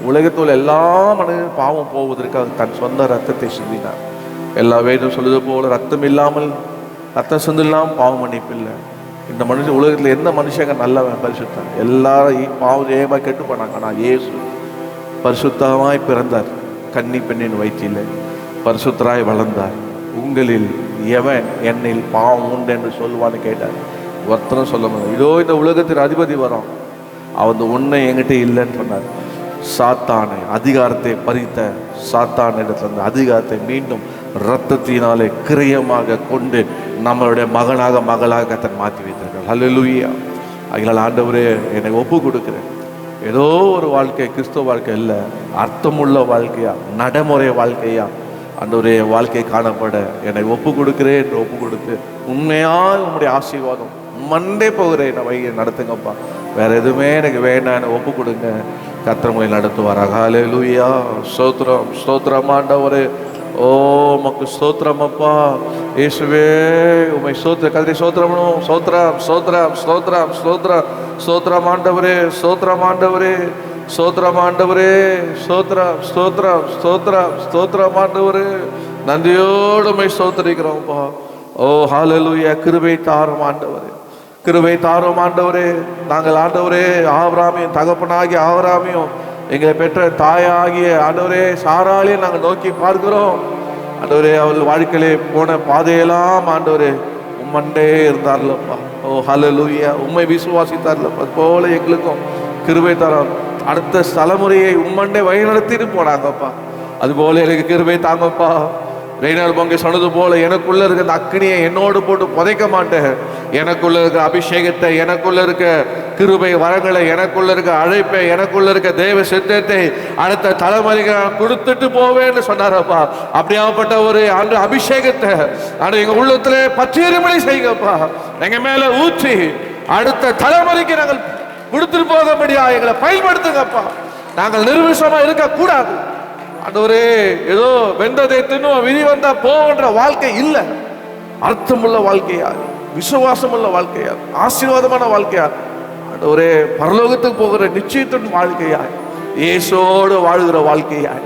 உலகத்தில் எல்லா மனிதனும் பாவம் போவதற்காக தன் சொந்த ரத்தத்தை சிந்தினார். எல்லா வேதம் சொல்லுது போல ரத்தம் இல்லாமல், ரத்தம் சிந்து இல்லாமல் பாவம் மன்னிப்பு இல்லை. இந்த மனுஷன் உலகத்தில் எந்த மனுஷங்க நல்லவன் பரிசுத்தான், எல்லாரும் பாவம் ஏமா கெட்டு போனாங்க. ஆனால் இயேசு பரிசுத்தமாய் பிறந்தார், கன்னி பெண்ணின் வயிற்றில் பரிசுத்தராய் வளர்ந்தார். உங்களில் எவன் என்னில் பாவம் உண்டு என்று சொல்லுவான்னு கேட்டார். ஒருத்தரும் சொல்ல முடியாது. இதோ இந்த உலகத்தின் அதிபதி வரும், அவன் உன்னை என்கிட்ட இல்லைன்னு சொன்னார். சாத்தானை, அதிகாரத்தை பறித்த சாத்தான் இடத்துல அந்த அதிகாரத்தை மீண்டும் இரத்தத்தினாலே கிரயமாக கொண்டு நம்மளுடைய மகளாக கர்த்தர் மாற்றி வைத்திருக்கிறார். ஹல்லேலூயா. அதனால் ஆண்டவரே என்னை ஒப்பு கொடுக்குறேன். ஏதோ ஒரு வாழ்க்கை, கிறிஸ்துவ வாழ்க்கை இல்லை, அர்த்தமுள்ள வாழ்க்கையா, நடைமுறை வாழ்க்கையா ஆண்டவரே வாழ்க்கை காணப்பட என்னை ஒப்பு கொடுக்குறேன் என்று ஒப்பு கொடுத்து, உண்மையாக உங்களுடைய ஆசீர்வாதம் மண்டே போகிறேன், என்னை வழியை நடத்துங்கப்பா, வேற எதுவுமே எனக்கு வேண்டாம், ஒப்பு கொடுங்க. கர்த்தர் உங்களை நடத்துவாராக. ஹல்லேலூயா. ஸ்தோத்திரம், ஸ்தோத்திரம் ஆண்டவரே. ஓ உமக்கு ஸ்தோத்திரம் அப்பா. இயேசுவே உம்மை ஸ்தோத்திர கர்த்தரை ஸ்தோத்திரமணும். ஸ்தோத்திரம், ஸ்தோத்திரம், ஸ்தோத்திரம், ஸ்தோத்திரம், ஸ்தோத்திரம் ஆண்டவரே, ஸ்தோத்திரம் ஆண்டவரே, ஸ்தோத்திரம் ஆண்டவரே, ஸ்தோத்திரம், ஸ்தோத்திரம், ஸ்தோத்திரம், ஸ்தோத்திரம் ஆண்டவரே. நன்றியோடு உம்மை ஸ்தோத்திரிக்கிறோம்ப்பா. ஓ ஹல்லேலூயா. கிருபை தாரும் ஆண்டவரே, கிருபை தாரும் ஆண்டவரே. நாங்கள் ஆண்டவரே ஆபிரகாமின் தகப்பனாகிய ஆபிரகாமையும் எங்களை பெற்ற தாயாகிய ஆண்டவரே சாராளையும் நாங்கள் நோக்கி பார்க்கிறோம் ஆண்டவரே. அவள் வாழ்க்கையிலே போன பாதையெல்லாம் ஆண்டவரே உம்மண்டே இருந்தார்லப்பா. ஓ ஹல்லேலூயா. உம்மை விசுவாசித்தார்லப்பா. அது போல எங்களுக்கும் கிருபை தரோம். அடுத்த தலைமுறையை உம்மண்டே வழிநடத்திட்டு போனாங்கப்பா. அதுபோல எனக்கு கிருபை தாங்கப்பா. ரெய்னால் பொங்கி சொன்னது போல எனக்குள்ள இருக்க அந்த அக்னியை என்னோடு போட்டு புதைக்க மாட்டேன். எனக்குள்ள இருக்க அபிஷேகத்தை, எனக்குள்ள இருக்க கிருபை வரங்களை, எனக்குள்ள இருக்க அழைப்பை, எனக்குள்ள இருக்க தேவ சித்தத்தை அடுத்த தலைமுறைக்கு நான் கொடுத்துட்டு போவேன்னு சொன்னாரப்பா. அப்படியாப்பட்ட ஒரு அந்த அபிஷேகத்தை ஆனால் எங்க உள்ளத்திலே பச்சையறுமலை செய்யுங்கப்பா. எங்க மேல ஊற்றி அடுத்த தலைமுறைக்கு நாங்கள் கொடுத்துட்டு போகபடியா எங்களை பயன்படுத்துங்கப்பா. நாங்கள் நிர்விஷமா இருக்கக்கூடாது ஆண்டவரே. ஏதோ வெந்ததை தின்னும் விதி வந்தா போன்ற வாழ்க்கை இல்லை. அர்த்தமுள்ள வாழ்க்கையா, விசுவாசமுள்ள வாழ்க்கையா, ஆசீர்வாதமான வாழ்க்கையா ஆண்டவரே, பரலோகத்துக்கு போகிற நிச்சயத்தின் வாழ்க்கையாய், இயேசோடு வாழ்கிற வாழ்க்கையாய்,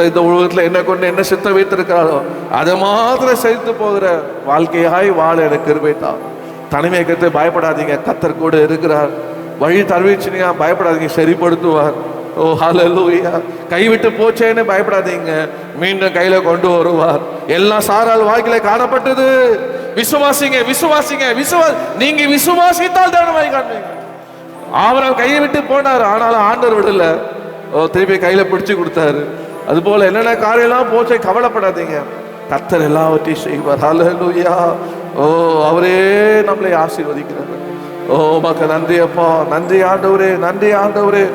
இந்த உலகத்தில் என்ன கொண்டு என்ன சித்த வைத்திருக்கிறாரோ அதை மாத்திரம் செய்து போகிற வாழ்க்கையாய் வாழ எனக்கு கிருபை தாரும். தனிமை கத்து பயப்படாதீங்க, கத்தர் கூட இருக்கிறார். வழி தருவிச்சுனீங்க பயப்படாதீங்க, சரிப்படுத்துவார். ஓ ஹல்லேலூயா. கைவிட்டு போச்சேன்னு பயப்படாதீங்க, மீண்டும் கையில கொண்டு வருவார். எல்லாம் சாரால் வாழ்க்கையில காணப்பட்டது. விசுவாசிங்க, விசுவாசிங்க, நீங்க விசுவாசித்தால் தானே காண்பீங்க. ஆபிரகாம் கையை விட்டு போனார், ஆனாலும் ஆண்டவர் விடல. ஓ திருப்பி கையில பிடிச்சு கொடுத்தாரு. அது போல என்னென்ன காரியெல்லாம் போச்சே கவலைப்படாதீங்க, கர்த்தர் எல்லாவற்றையும் செய்வார். ஹல்லேலூயா. ஓ அவரே நம்மளை ஆசீர்வதிக்கிறார். ஓ உமக்கு நன்றி அப்பா, நன்றி ஆண்டவரே, நன்றி ஆண்டவரே.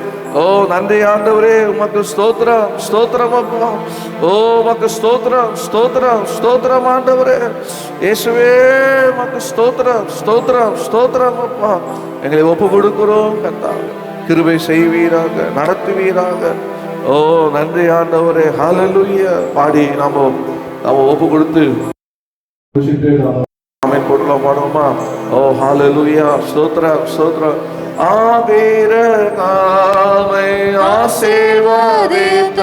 ஓ நன்றி ஆண்டவரே, உமக்கு ஸ்தோத்திரம், ஸ்தோத்திரம் அப்பா. ஓ உமக்கு ஸ்தோத்திரம், ஸ்தோத்திரம், ஸ்தோத்திரம் ஆண்டவரே. இயேசுவே உமக்கு ஸ்தோத்திரம், ஸ்தோத்திரம், ஸ்தோத்திரம் அப்பா. எங்களை ஒப்பு கொடுக்கிறோம் கர்த்தாவே, கிருபை செய்வீராக, நடத்துவீராக. ஓ நன்றி ஆண்டவரே. ஹல்லேலூயா. பாடி நாம ஒப்பு கொடுத்து ஆமென் போடலாம், பாடுவோமா? ஓ ஹல்லேலூயா. ஸ்தோத்திரம், ஸ்தோத்திரம். ஆபிரகாமை ஆசீர்வதித்த